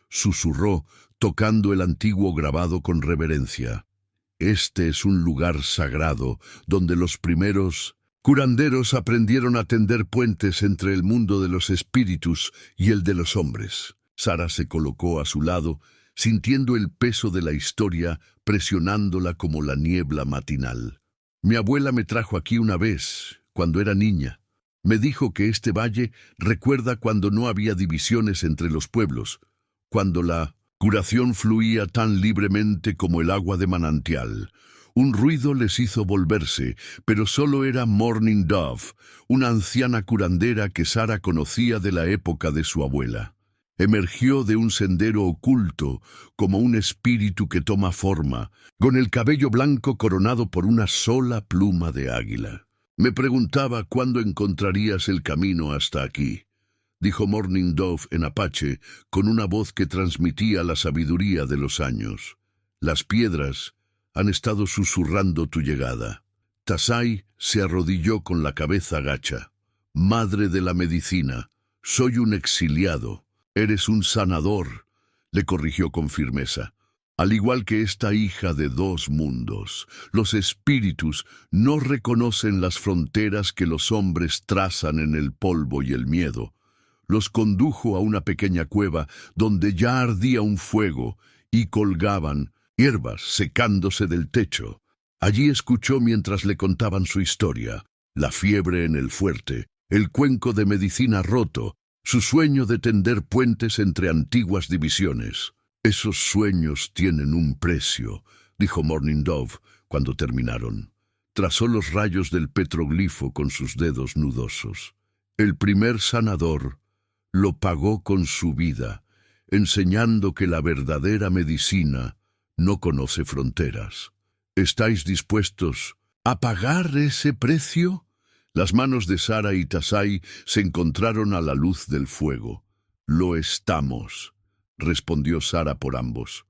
susurró, tocando el antiguo grabado con reverencia. Este es un lugar sagrado donde los primeros curanderos aprendieron a tender puentes entre el mundo de los espíritus y el de los hombres. Sara se colocó a su lado, sintiendo el peso de la historia presionándola como la niebla matinal. Mi abuela me trajo aquí una vez, cuando era niña. Me dijo que este valle recuerda cuando no había divisiones entre los pueblos, cuando la curación fluía tan libremente como el agua de manantial. Un ruido les hizo volverse, pero solo era Morning Dove, una anciana curandera que Sara conocía de la época de su abuela. Emergió de un sendero oculto, como un espíritu que toma forma, con el cabello blanco coronado por una sola pluma de águila. Me preguntaba cuándo encontrarías el camino hasta aquí, dijo Morning Dove en apache, con una voz que transmitía la sabiduría de los años. Las piedras han estado susurrando tu llegada. Tasai se arrodilló con la cabeza gacha. Madre de la medicina, soy un exiliado. Eres un sanador, le corrigió con firmeza. Al igual que esta hija de dos mundos, los espíritus no reconocen las fronteras que los hombres trazan en el polvo y el miedo. Los condujo a una pequeña cueva donde ya ardía un fuego y colgaban hierbas secándose del techo. Allí escuchó mientras le contaban su historia, la fiebre en el fuerte, el cuenco de medicina roto, su sueño de tender puentes entre antiguas divisiones. Esos sueños tienen un precio, dijo Morning Dove cuando terminaron. Trazó los rayos del petroglifo con sus dedos nudosos. El primer sanador lo pagó con su vida, enseñando que la verdadera medicina no conoce fronteras. ¿Estáis dispuestos a pagar ese precio? Las manos de Sara y Tasai se encontraron a la luz del fuego. Lo estamos, respondió Sara por ambos.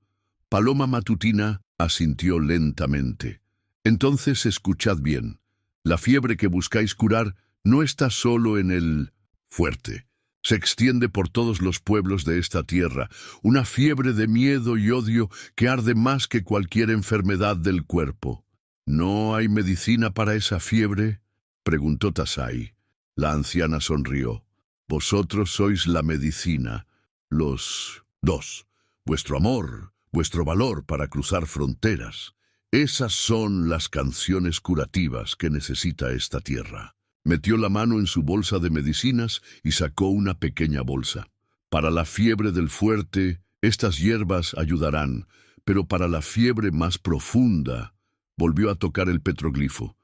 Paloma Matutina asintió lentamente. Entonces escuchad bien. La fiebre que buscáis curar no está solo en el fuerte. Se extiende por todos los pueblos de esta tierra, una fiebre de miedo y odio que arde más que cualquier enfermedad del cuerpo. ¿No hay medicina para esa fiebre?, preguntó Tasai. La anciana sonrió. Vosotros sois la medicina, los dos. Vuestro amor, vuestro valor para cruzar fronteras. Esas son las canciones curativas que necesita esta tierra. Metió la mano en su bolsa de medicinas y sacó una pequeña bolsa. Para la fiebre del fuerte, estas hierbas ayudarán, pero para la fiebre más profunda, volvió a tocar el petroglifo.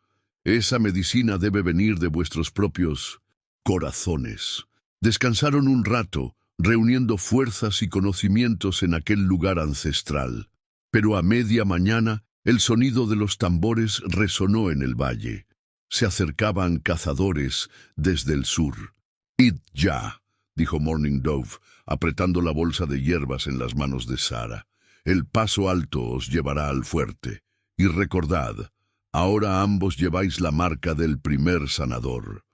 Esa medicina debe venir de vuestros propios corazones. Descansaron un rato, reuniendo fuerzas y conocimientos en aquel lugar ancestral. Pero a media mañana, el sonido de los tambores resonó en el valle. Se acercaban cazadores desde el sur. «Id ya», dijo Morning Dove, apretando la bolsa de hierbas en las manos de Sara. El paso alto os llevará al fuerte. Y recordad, ahora ambos lleváis la marca del primer sanador.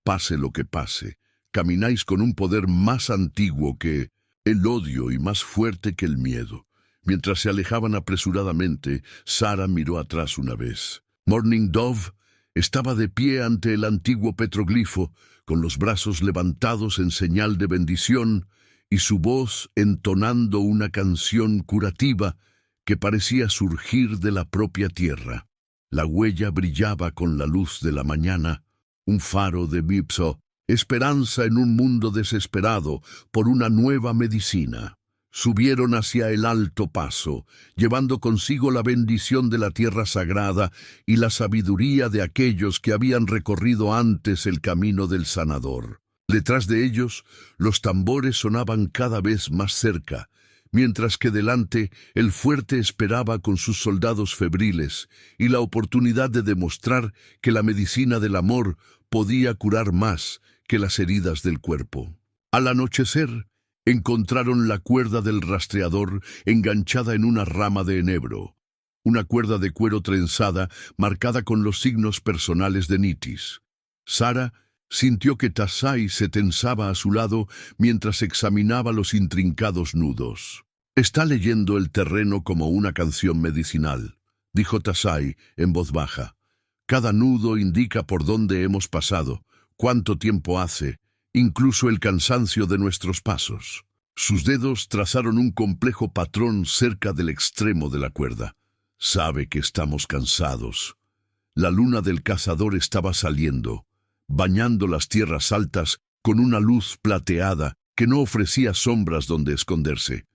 Pase lo que pase, camináis con un poder más antiguo que el odio y más fuerte que el miedo. Mientras se alejaban apresuradamente, Sara miró atrás una vez. Morning Dove estaba de pie ante el antiguo petroglifo, con los brazos levantados en señal de bendición y su voz entonando una canción curativa que parecía surgir de la propia tierra. La huella brillaba con la luz de la mañana, un faro de Bipso, esperanza en un mundo desesperado por una nueva medicina. Subieron hacia el alto paso, llevando consigo la bendición de la tierra sagrada y la sabiduría de aquellos que habían recorrido antes el camino del sanador. Detrás de ellos, los tambores sonaban cada vez más cerca, mientras que delante el fuerte esperaba con sus soldados febriles y la oportunidad de demostrar que la medicina del amor podía curar más que las heridas del cuerpo. Al anochecer, encontraron la cuerda del rastreador enganchada en una rama de enebro, una cuerda de cuero trenzada marcada con los signos personales de Nitis. Sara sintió que Tasai se tensaba a su lado mientras examinaba los intrincados nudos. «Está leyendo el terreno como una canción medicinal», dijo Tasai en voz baja. «Cada nudo indica por dónde hemos pasado, cuánto tiempo hace, incluso el cansancio de nuestros pasos». Sus dedos trazaron un complejo patrón cerca del extremo de la cuerda. «Sabe que estamos cansados». La luna del cazador estaba saliendo, bañando las tierras altas con una luz plateada que no ofrecía sombras donde esconderse.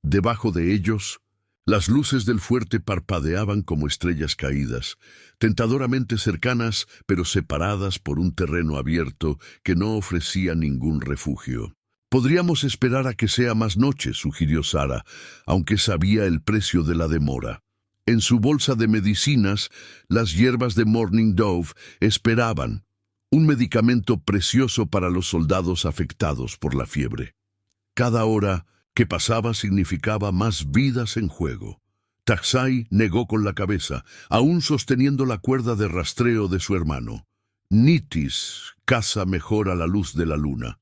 Debajo de ellos, las luces del fuerte parpadeaban como estrellas caídas, tentadoramente cercanas, pero separadas por un terreno abierto que no ofrecía ningún refugio. «Podríamos esperar a que sea más noche», sugirió Sara, aunque sabía el precio de la demora. En su bolsa de medicinas, las hierbas de Morning Dove esperaban, un medicamento precioso para los soldados afectados por la fiebre. Cada hora que pasaba significaba más vidas en juego. Tasai negó con la cabeza, aún sosteniendo la cuerda de rastreo de su hermano. Nitis caza mejor a la luz de la luna.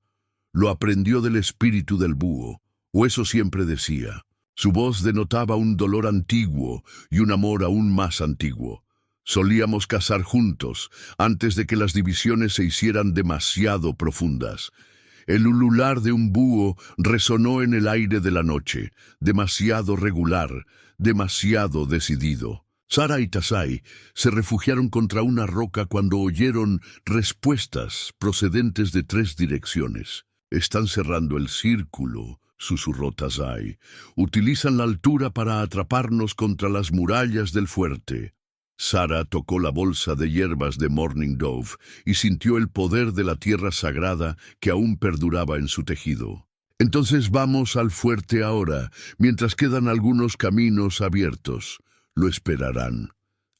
Lo aprendió del espíritu del búho, o eso siempre decía. Su voz denotaba un dolor antiguo y un amor aún más antiguo. Solíamos cazar juntos, antes de que las divisiones se hicieran demasiado profundas. El ulular de un búho resonó en el aire de la noche, demasiado regular, demasiado decidido. Sara y Tasai se refugiaron contra una roca cuando oyeron respuestas procedentes de 3 direcciones. «Están cerrando el círculo», susurró Tasai. «Utilizan la altura para atraparnos contra las murallas del fuerte». Sara tocó la bolsa de hierbas de Morning Dove y sintió el poder de la tierra sagrada que aún perduraba en su tejido. «Entonces vamos al fuerte ahora, mientras quedan algunos caminos abiertos. Lo esperarán.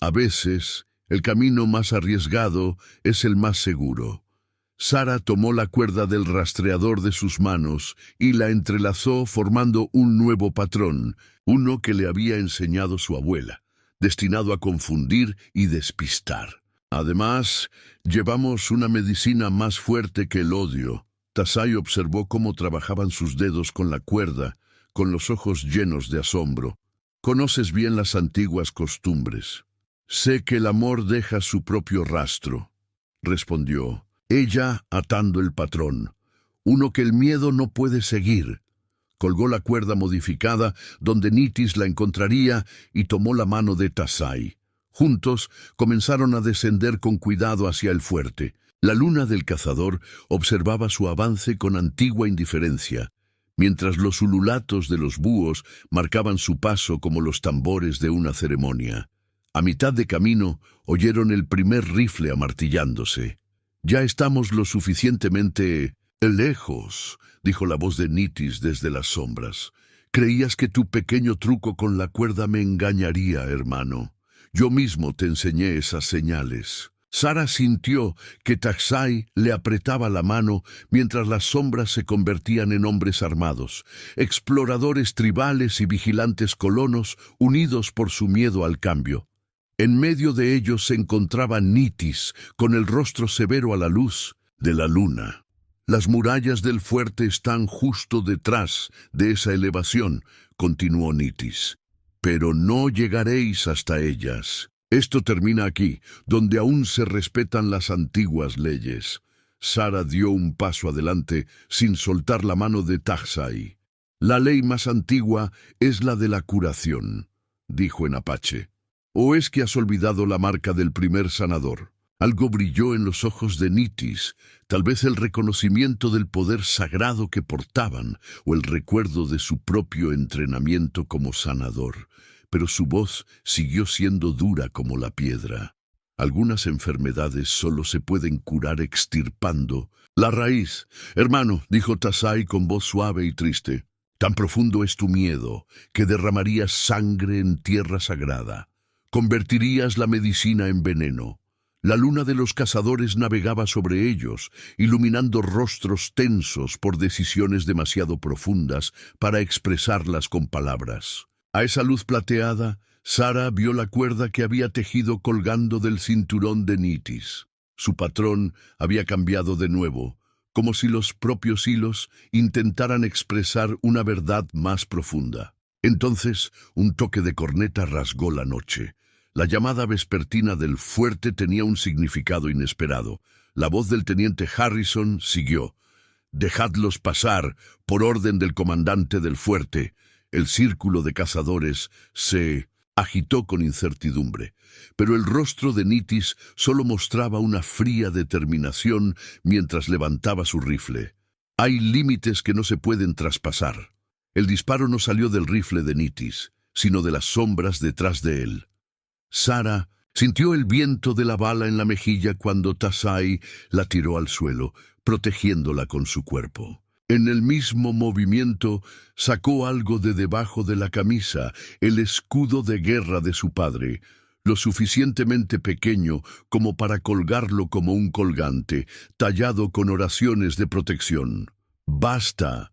A veces, el camino más arriesgado es el más seguro». Sara tomó la cuerda del rastreador de sus manos y la entrelazó formando un nuevo patrón, uno que le había enseñado su abuela, destinado a confundir y despistar. «Además, llevamos una medicina más fuerte que el odio». Tasai observó cómo trabajaban sus dedos con la cuerda, con los ojos llenos de asombro. «Conoces bien las antiguas costumbres». «Sé que el amor deja su propio rastro», respondió ella atando el patrón, uno que el miedo no puede seguir. Colgó la cuerda modificada donde Nitis la encontraría y tomó la mano de Tasai. Juntos comenzaron a descender con cuidado hacia el fuerte. La luna del cazador observaba su avance con antigua indiferencia, mientras los ululatos de los búhos marcaban su paso como los tambores de una ceremonia. A mitad de camino oyeron el primer rifle amartillándose. «Ya estamos lo suficientemente lejos», dijo la voz de Nitis desde las sombras. «Creías que tu pequeño truco con la cuerda me engañaría, hermano. Yo mismo te enseñé esas señales». Sara sintió que Taxai le apretaba la mano mientras las sombras se convertían en hombres armados, exploradores tribales y vigilantes colonos unidos por su miedo al cambio. En medio de ellos se encontraba Nitis, con el rostro severo a la luz de la luna. Las murallas del fuerte están justo detrás de esa elevación, continuó Nitis. Pero no llegaréis hasta ellas. Esto termina aquí, donde aún se respetan las antiguas leyes. Sara dio un paso adelante sin soltar la mano de Taxai. La ley más antigua es la de la curación, dijo en apache. ¿O es que has olvidado la marca del primer sanador? Algo brilló en los ojos de Nitis, tal vez el reconocimiento del poder sagrado que portaban o el recuerdo de su propio entrenamiento como sanador. Pero su voz siguió siendo dura como la piedra. Algunas enfermedades solo se pueden curar extirpando la raíz. Hermano, dijo Taxai con voz suave y triste, tan profundo es tu miedo que derramarías sangre en tierra sagrada. Convertirías la medicina en veneno. La luna de los cazadores navegaba sobre ellos, iluminando rostros tensos por decisiones demasiado profundas para expresarlas con palabras. A esa luz plateada, Sara vio la cuerda que había tejido colgando del cinturón de Nitis. Su patrón había cambiado de nuevo, como si los propios hilos intentaran expresar una verdad más profunda. Entonces, un toque de corneta rasgó la noche. La llamada vespertina del fuerte tenía un significado inesperado. La voz del teniente Harrison siguió. «Dejadlos pasar, por orden del comandante del fuerte». El círculo de cazadores se agitó con incertidumbre, pero el rostro de Nitis solo mostraba una fría determinación mientras levantaba su rifle. Hay límites que no se pueden traspasar. El disparo no salió del rifle de Nitis, sino de las sombras detrás de él. Sara sintió el viento de la bala en la mejilla cuando Taxai la tiró al suelo, protegiéndola con su cuerpo. En el mismo movimiento sacó algo de debajo de la camisa, el escudo de guerra de su padre, lo suficientemente pequeño como para colgarlo como un colgante, tallado con oraciones de protección. «¡Basta!».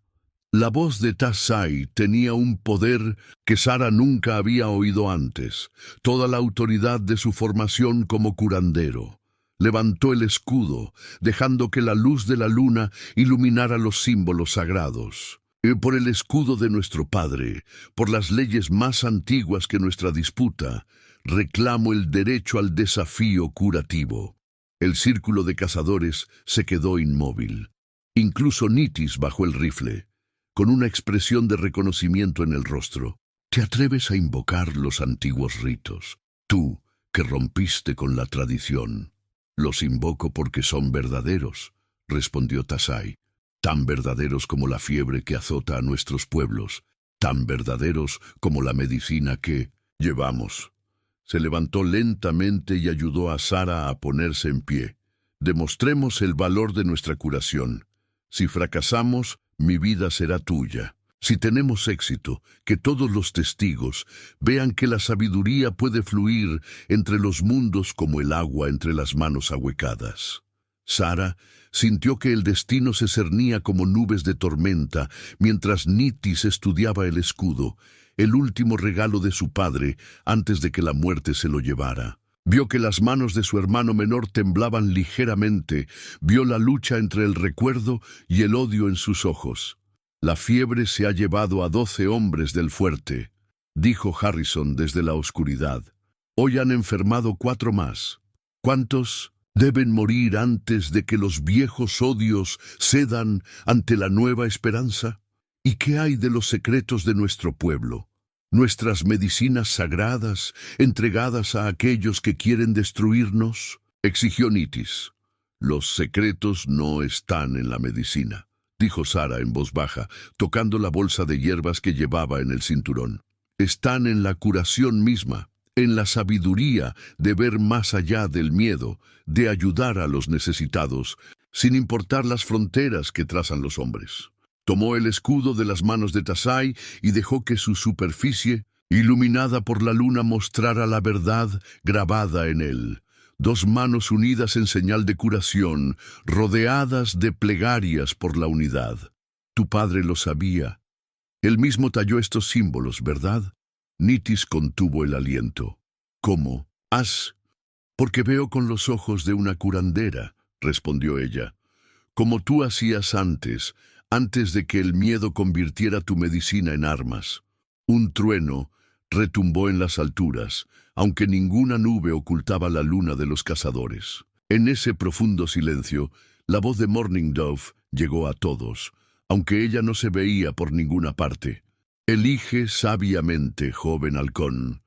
La voz de Taxai tenía un poder que Sara nunca había oído antes, toda la autoridad de su formación como curandero. Levantó el escudo, dejando que la luz de la luna iluminara los símbolos sagrados. Por el escudo de nuestro Padre, por las leyes más antiguas que nuestra disputa, reclamo el derecho al desafío curativo. El círculo de cazadores se quedó inmóvil. Incluso Nitis bajó el rifle, con una expresión de reconocimiento en el rostro. ¿Te atreves a invocar los antiguos ritos? Tú, que rompiste con la tradición. «Los invoco porque son verdaderos», respondió Taxai, «tan verdaderos como la fiebre que azota a nuestros pueblos, tan verdaderos como la medicina que llevamos». Se levantó lentamente y ayudó a Sara a ponerse en pie. «Demostremos el valor de nuestra curación. Si fracasamos, mi vida será tuya. Si tenemos éxito, que todos los testigos vean que la sabiduría puede fluir entre los mundos como el agua entre las manos ahuecadas». Sara sintió que el destino se cernía como nubes de tormenta mientras Nitis estudiaba el escudo, el último regalo de su padre antes de que la muerte se lo llevara. Vio que las manos de su hermano menor temblaban ligeramente, vio la lucha entre el recuerdo y el odio en sus ojos. «La fiebre se ha llevado a 12 hombres del fuerte», dijo Harrison desde la oscuridad. «Hoy han enfermado 4 más. ¿Cuántos deben morir antes de que los viejos odios cedan ante la nueva esperanza? ¿Y qué hay de los secretos de nuestro pueblo? Nuestras medicinas sagradas, entregadas a aquellos que quieren destruirnos», exigió Nitis. «Los secretos no están en la medicina», dijo Sara en voz baja, tocando la bolsa de hierbas que llevaba en el cinturón. «Están en la curación misma, en la sabiduría de ver más allá del miedo, de ayudar a los necesitados, sin importar las fronteras que trazan los hombres». Tomó el escudo de las manos de Taxai y dejó que su superficie, iluminada por la luna, mostrara la verdad grabada en él. dos manos unidas en señal de curación, rodeadas de plegarias por la unidad. Tu padre lo sabía. Él mismo talló estos símbolos, ¿verdad? Nitis contuvo el aliento. ¿Cómo? Porque veo con los ojos de una curandera, respondió ella. Como tú hacías antes de que el miedo convirtiera tu medicina en armas. Un trueno retumbó en las alturas, aunque ninguna nube ocultaba la luna de los cazadores. En ese profundo silencio, la voz de Morning Dove llegó a todos, aunque ella no se veía por ninguna parte. Elige sabiamente, joven halcón.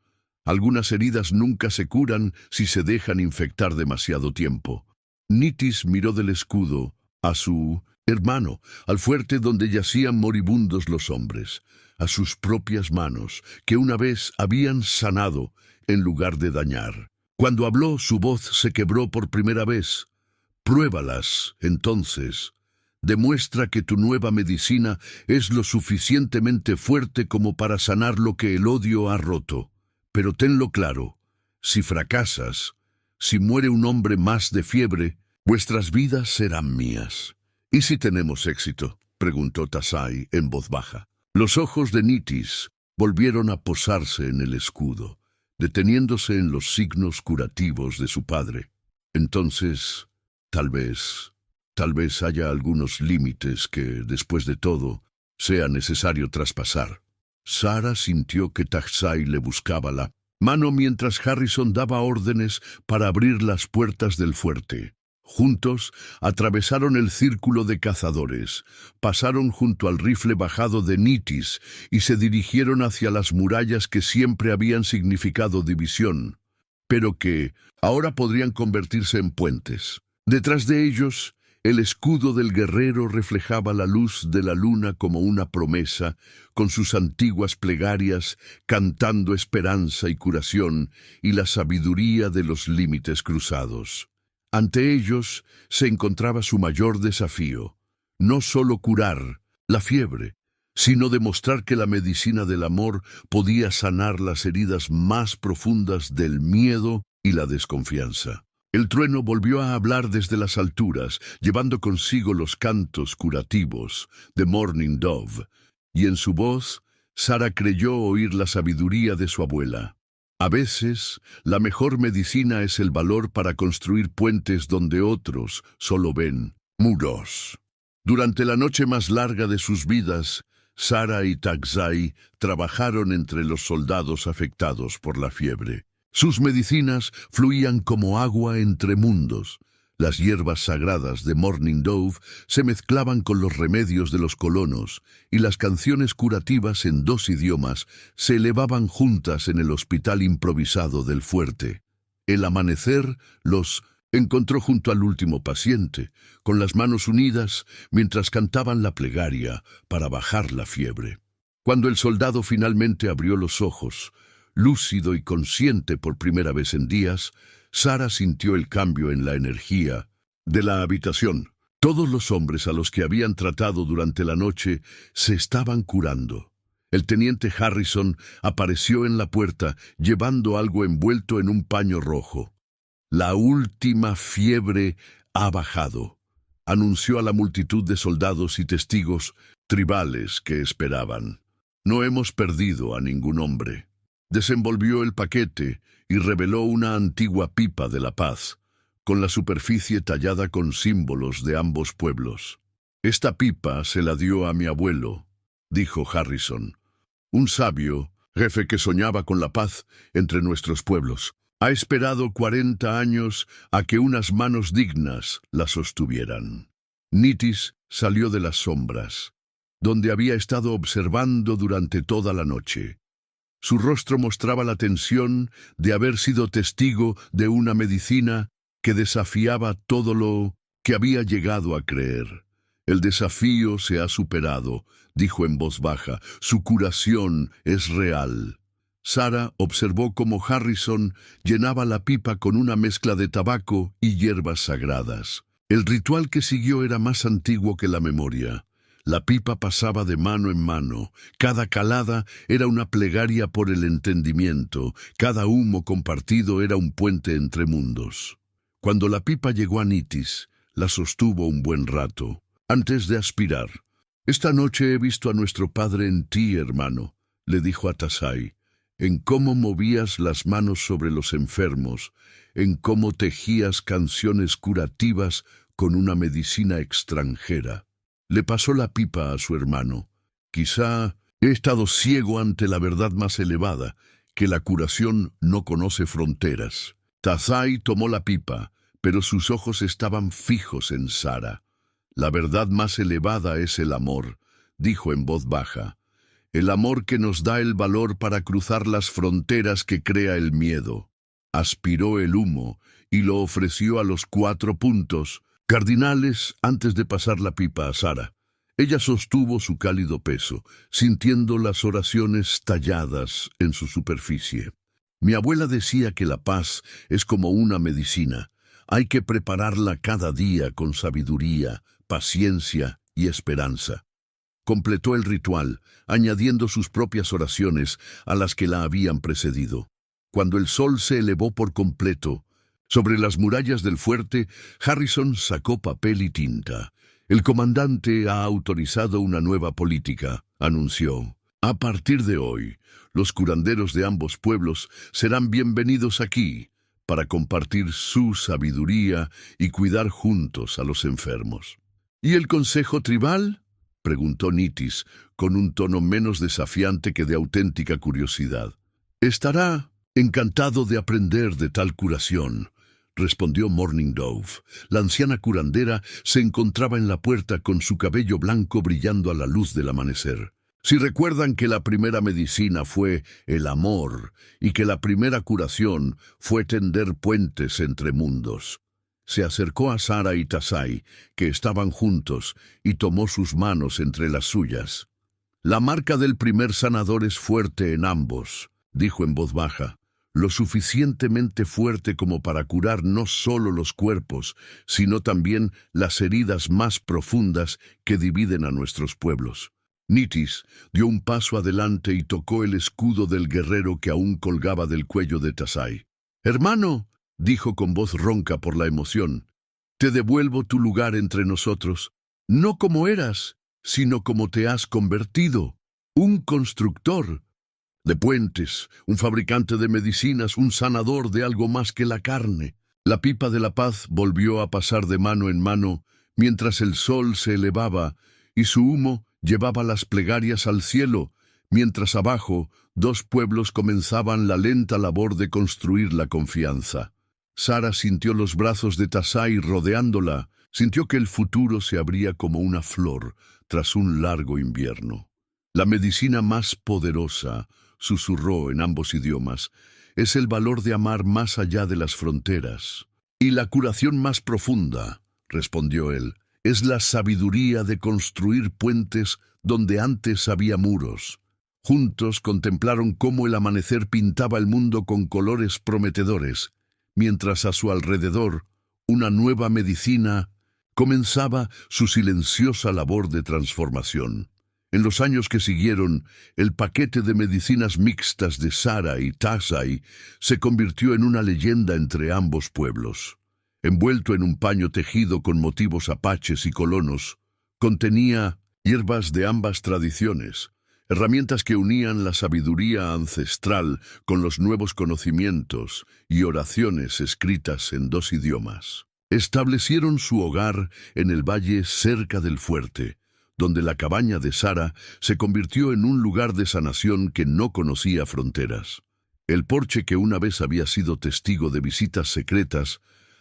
Algunas heridas nunca se curan si se dejan infectar demasiado tiempo. Nitis miró del escudo a su hermano, al fuerte donde yacían moribundos los hombres, a sus propias manos, que una vez habían sanado en lugar de dañar. Cuando habló, su voz se quebró por primera vez. Pruébalas, entonces. Demuestra que tu nueva medicina es lo suficientemente fuerte como para sanar lo que el odio ha roto. Pero tenlo claro, si fracasas, si muere un hombre más de fiebre, vuestras vidas serán mías. ¿Y si tenemos éxito?, preguntó Tazai en voz baja. Los ojos de Nitis volvieron a posarse en el escudo, deteniéndose en los signos curativos de su padre. Entonces, tal vez haya algunos límites que, después de todo, sea necesario traspasar. Sara sintió que Tazai le buscaba la mano mientras Harrison daba órdenes para abrir las puertas del fuerte. Juntos atravesaron el círculo de cazadores, pasaron junto al rifle bajado de Nitis y se dirigieron hacia las murallas que siempre habían significado división, pero que ahora podrían convertirse en puentes. Detrás de ellos, el escudo del guerrero reflejaba la luz de la luna como una promesa, con sus antiguas plegarias cantando esperanza y curación y la sabiduría de los límites cruzados. Ante ellos se encontraba su mayor desafío, no solo curar la fiebre, sino demostrar que la medicina del amor podía sanar las heridas más profundas del miedo y la desconfianza. El trueno volvió a hablar desde las alturas, llevando consigo los cantos curativos de Morning Dove, y en su voz, Sara creyó oír la sabiduría de su abuela. A veces, la mejor medicina es el valor para construir puentes donde otros solo ven muros. Durante la noche más larga de sus vidas, Sara y Tazai trabajaron entre los soldados afectados por la fiebre. Sus medicinas fluían como agua entre mundos. Las hierbas sagradas de Morning Dove se mezclaban con los remedios de los colonos, y las canciones curativas en 2 idiomas se elevaban juntas en el hospital improvisado del fuerte. El amanecer los encontró junto al último paciente, con las manos unidas mientras cantaban la plegaria para bajar la fiebre. Cuando el soldado finalmente abrió los ojos, lúcido y consciente por primera vez en días, Sara sintió el cambio en la energía de la habitación. Todos los hombres a los que habían tratado durante la noche se estaban curando. El teniente Harrison apareció en la puerta llevando algo envuelto en un paño rojo. La última fiebre ha bajado, anunció a la multitud de soldados y testigos tribales que esperaban. No hemos perdido a ningún hombre. Desenvolvió el paquete y reveló una antigua pipa de la paz, con la superficie tallada con símbolos de ambos pueblos. Esta pipa se la dio a mi abuelo, dijo Harrison, un sabio jefe que soñaba con la paz entre nuestros pueblos. Ha esperado 40 años a que unas manos dignas la sostuvieran. Nitis salió de las sombras, donde había estado observando durante toda la noche. Su rostro mostraba la tensión de haber sido testigo de una medicina que desafiaba todo lo que había llegado a creer. El desafío se ha superado, dijo en voz baja. Su curación es real. Sara observó cómo Harrison llenaba la pipa con una mezcla de tabaco y hierbas sagradas. El ritual que siguió era más antiguo que la memoria. La pipa pasaba de mano en mano. Cada calada era una plegaria por el entendimiento. Cada humo compartido era un puente entre mundos. Cuando la pipa llegó a Nitis, la sostuvo un buen rato, antes de aspirar. «Esta noche he visto a nuestro padre en ti, hermano», le dijo a Tasai, «en cómo movías las manos sobre los enfermos, en cómo tejías canciones curativas con una medicina extranjera». Le pasó la pipa a su hermano. «Quizá he estado ciego ante la verdad más elevada, que la curación no conoce fronteras». Tasai tomó la pipa, pero sus ojos estaban fijos en Sara. «La verdad más elevada es el amor», dijo en voz baja. «El amor que nos da el valor para cruzar las fronteras que crea el miedo». Aspiró el humo y lo ofreció a los 4 puntos cardinales antes de pasar la pipa a Sara. Ella sostuvo su cálido peso, sintiendo las oraciones talladas en su superficie. «Mi abuela decía que la paz es como una medicina. Hay que prepararla cada día con sabiduría, paciencia y esperanza». Completó el ritual, añadiendo sus propias oraciones a las que la habían precedido. Cuando el sol se elevó por completo, sobre las murallas del fuerte, Harrison sacó papel y tinta. «El comandante ha autorizado una nueva política», anunció. «A partir de hoy, los curanderos de ambos pueblos serán bienvenidos aquí para compartir su sabiduría y cuidar juntos a los enfermos». «¿Y el consejo tribal?», preguntó Nitis, con un tono menos desafiante que de auténtica curiosidad. «Estará encantado de aprender de tal curación», respondió Morning Dove. La anciana curandera se encontraba en la puerta con su cabello blanco brillando a la luz del amanecer. «Si recuerdan que la primera medicina fue el amor y que la primera curación fue tender puentes entre mundos». Se acercó a Sara y Tasai, que estaban juntos, y tomó sus manos entre las suyas. «La marca del primer sanador es fuerte en ambos», dijo en voz baja, «lo suficientemente fuerte como para curar no solo los cuerpos, sino también las heridas más profundas que dividen a nuestros pueblos». Nitis dio un paso adelante y tocó el escudo del guerrero que aún colgaba del cuello de Tasai. «Hermano», dijo con voz ronca por la emoción, «te devuelvo tu lugar entre nosotros, no como eras, sino como te has convertido, un constructor de puentes, un fabricante de medicinas, un sanador de algo más que la carne». La pipa de la paz volvió a pasar de mano en mano mientras el sol se elevaba y su humo llevaba las plegarias al cielo, mientras abajo 2 pueblos comenzaban la lenta labor de construir la confianza. Sara sintió los brazos de Tasai rodeándola, sintió que el futuro se abría como una flor tras un largo invierno. «La medicina más poderosa», susurró en ambos idiomas, «es el valor de amar más allá de las fronteras». «Y la curación más profunda», respondió él, «es la sabiduría de construir puentes donde antes había muros». Juntos contemplaron cómo el amanecer pintaba el mundo con colores prometedores, mientras a su alrededor una nueva medicina comenzaba su silenciosa labor de transformación. En los años que siguieron, el paquete de medicinas mixtas de Sara y Tasai se convirtió en una leyenda entre ambos pueblos. Envuelto en un paño tejido con motivos apaches y colonos, contenía hierbas de ambas tradiciones, herramientas que unían la sabiduría ancestral con los nuevos conocimientos y oraciones escritas en 2 idiomas. Establecieron su hogar en el valle cerca del fuerte, donde la cabaña de Sara se convirtió en un lugar de sanación que no conocía fronteras. El porche que una vez había sido testigo de visitas secretas,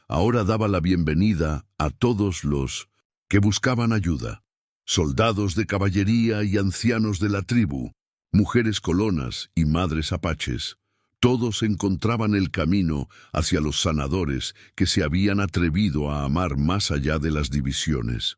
ahora daba la bienvenida a todos los que buscaban ayuda. Soldados de caballería y ancianos de la tribu, mujeres colonas y madres apaches, todos encontraban el camino hacia los sanadores que se habían atrevido a amar más allá de las divisiones.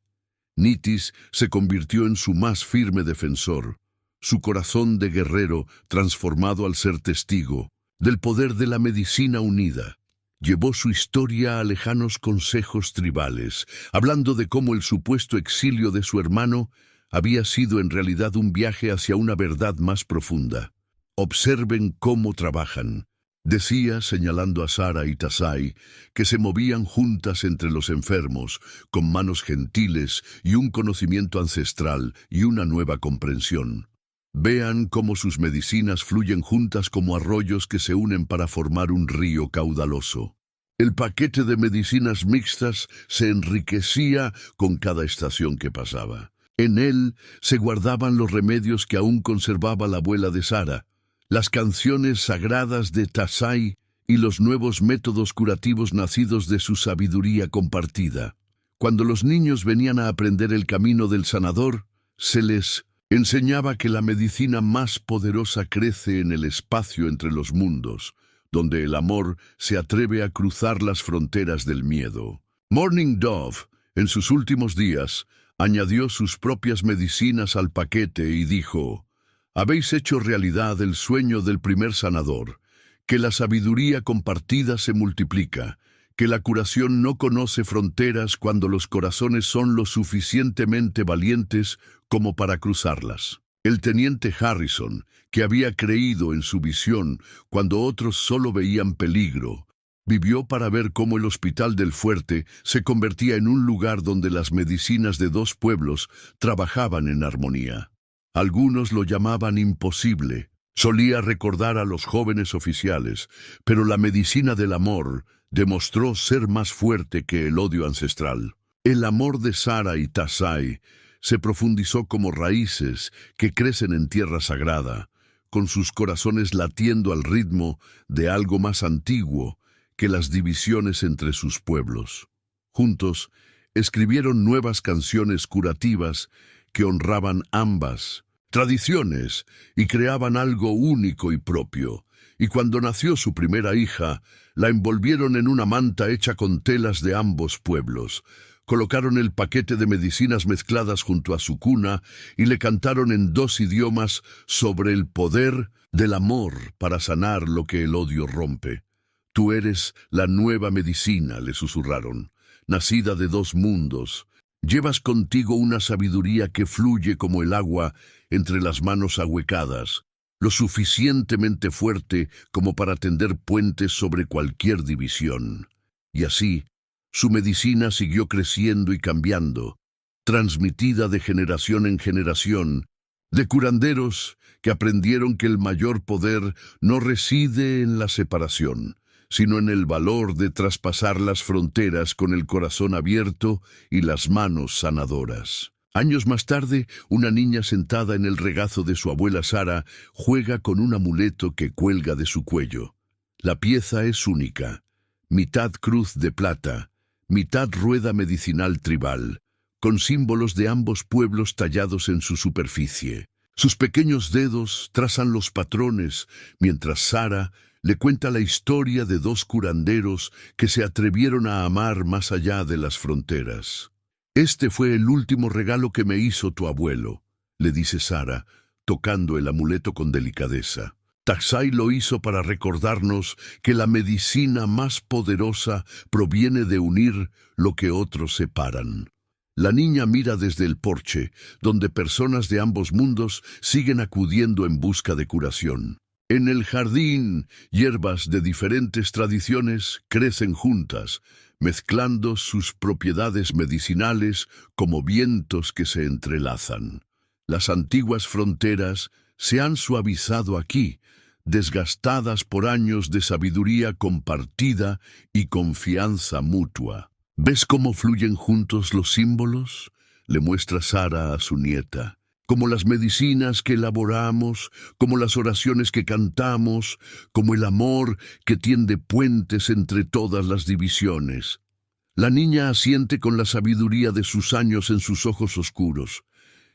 Nitis se convirtió en su más firme defensor, su corazón de guerrero transformado al ser testigo del poder de la medicina unida. Llevó su historia a lejanos consejos tribales, hablando de cómo el supuesto exilio de su hermano había sido en realidad un viaje hacia una verdad más profunda. «Observen cómo trabajan», Decía, señalando a Sara y Tasai, que se movían juntas entre los enfermos, con manos gentiles y un conocimiento ancestral y una nueva comprensión. Vean cómo sus medicinas fluyen juntas como arroyos que se unen para formar un río caudaloso. El paquete de medicinas mixtas se enriquecía con cada estación que pasaba. En él se guardaban los remedios que aún conservaba la abuela de Sara, las canciones sagradas de Tasai y los nuevos métodos curativos nacidos de su sabiduría compartida. Cuando los niños venían a aprender el camino del sanador, se les enseñaba que la medicina más poderosa crece en el espacio entre los mundos, donde el amor se atreve a cruzar las fronteras del miedo. Morning Dove, en sus últimos días, añadió sus propias medicinas al paquete y dijo: «Habéis hecho realidad el sueño del primer sanador, que la sabiduría compartida se multiplica, que la curación no conoce fronteras cuando los corazones son lo suficientemente valientes como para cruzarlas». El teniente Harrison, que había creído en su visión cuando otros solo veían peligro, vivió para ver cómo el hospital del fuerte se convertía en un lugar donde las medicinas de dos pueblos trabajaban en armonía. Algunos lo llamaban imposible. Solía recordar a los jóvenes oficiales, pero la medicina del amor demostró ser más fuerte que el odio ancestral. El amor de Sara y Tasai se profundizó como raíces que crecen en tierra sagrada, con sus corazones latiendo al ritmo de algo más antiguo que las divisiones entre sus pueblos. Juntos, escribieron nuevas canciones curativas que honraban ambas tradiciones y creaban algo único y propio. Y cuando nació su primera hija, la envolvieron en una manta hecha con telas de ambos pueblos. Colocaron el paquete de medicinas mezcladas junto a su cuna y le cantaron en dos idiomas sobre el poder del amor para sanar lo que el odio rompe. «Tú eres la nueva medicina», le susurraron, «nacida de dos mundos. Llevas contigo una sabiduría que fluye como el agua entre las manos ahuecadas, lo suficientemente fuerte como para tender puentes sobre cualquier división». Y así, su medicina siguió creciendo y cambiando, transmitida de generación en generación, de curanderos que aprendieron que el mayor poder no reside en la separación, sino en el valor de traspasar las fronteras con el corazón abierto y las manos sanadoras. Años más tarde, una niña sentada en el regazo de su abuela Sara juega con un amuleto que cuelga de su cuello. La pieza es única, mitad cruz de plata, mitad rueda medicinal tribal, con símbolos de ambos pueblos tallados en su superficie. Sus pequeños dedos trazan los patrones, mientras Sara le cuenta la historia de dos curanderos que se atrevieron a amar más allá de las fronteras. «Este fue el último regalo que me hizo tu abuelo», le dice Sara, tocando el amuleto con delicadeza. «Tasai lo hizo para recordarnos que la medicina más poderosa proviene de unir lo que otros separan». La niña mira desde el porche, donde personas de ambos mundos siguen acudiendo en busca de curación. En el jardín, hierbas de diferentes tradiciones crecen juntas, mezclando sus propiedades medicinales como vientos que se entrelazan. Las antiguas fronteras se han suavizado aquí, desgastadas por años de sabiduría compartida y confianza mutua. «¿Ves cómo fluyen juntos los símbolos?», le muestra Sara a su nieta. «Como las medicinas que elaboramos, como las oraciones que cantamos, como el amor que tiende puentes entre todas las divisiones». La niña asiente con la sabiduría de sus años en sus ojos oscuros.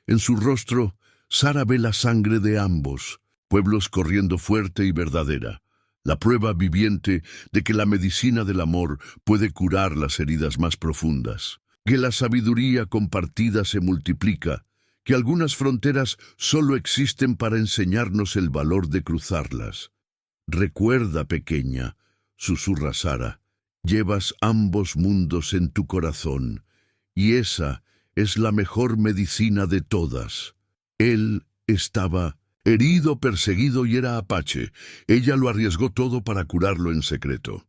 En su rostro, Sara ve la sangre de ambos, pueblos corriendo fuerte y verdadera, la prueba viviente de que la medicina del amor puede curar las heridas más profundas, que la sabiduría compartida se multiplica, que algunas fronteras solo existen para enseñarnos el valor de cruzarlas. «Recuerda, pequeña», susurra Sara, «llevas ambos mundos en tu corazón, y esa es la mejor medicina de todas». Él estaba Herido, perseguido y era apache, ella lo arriesgó todo para curarlo en secreto.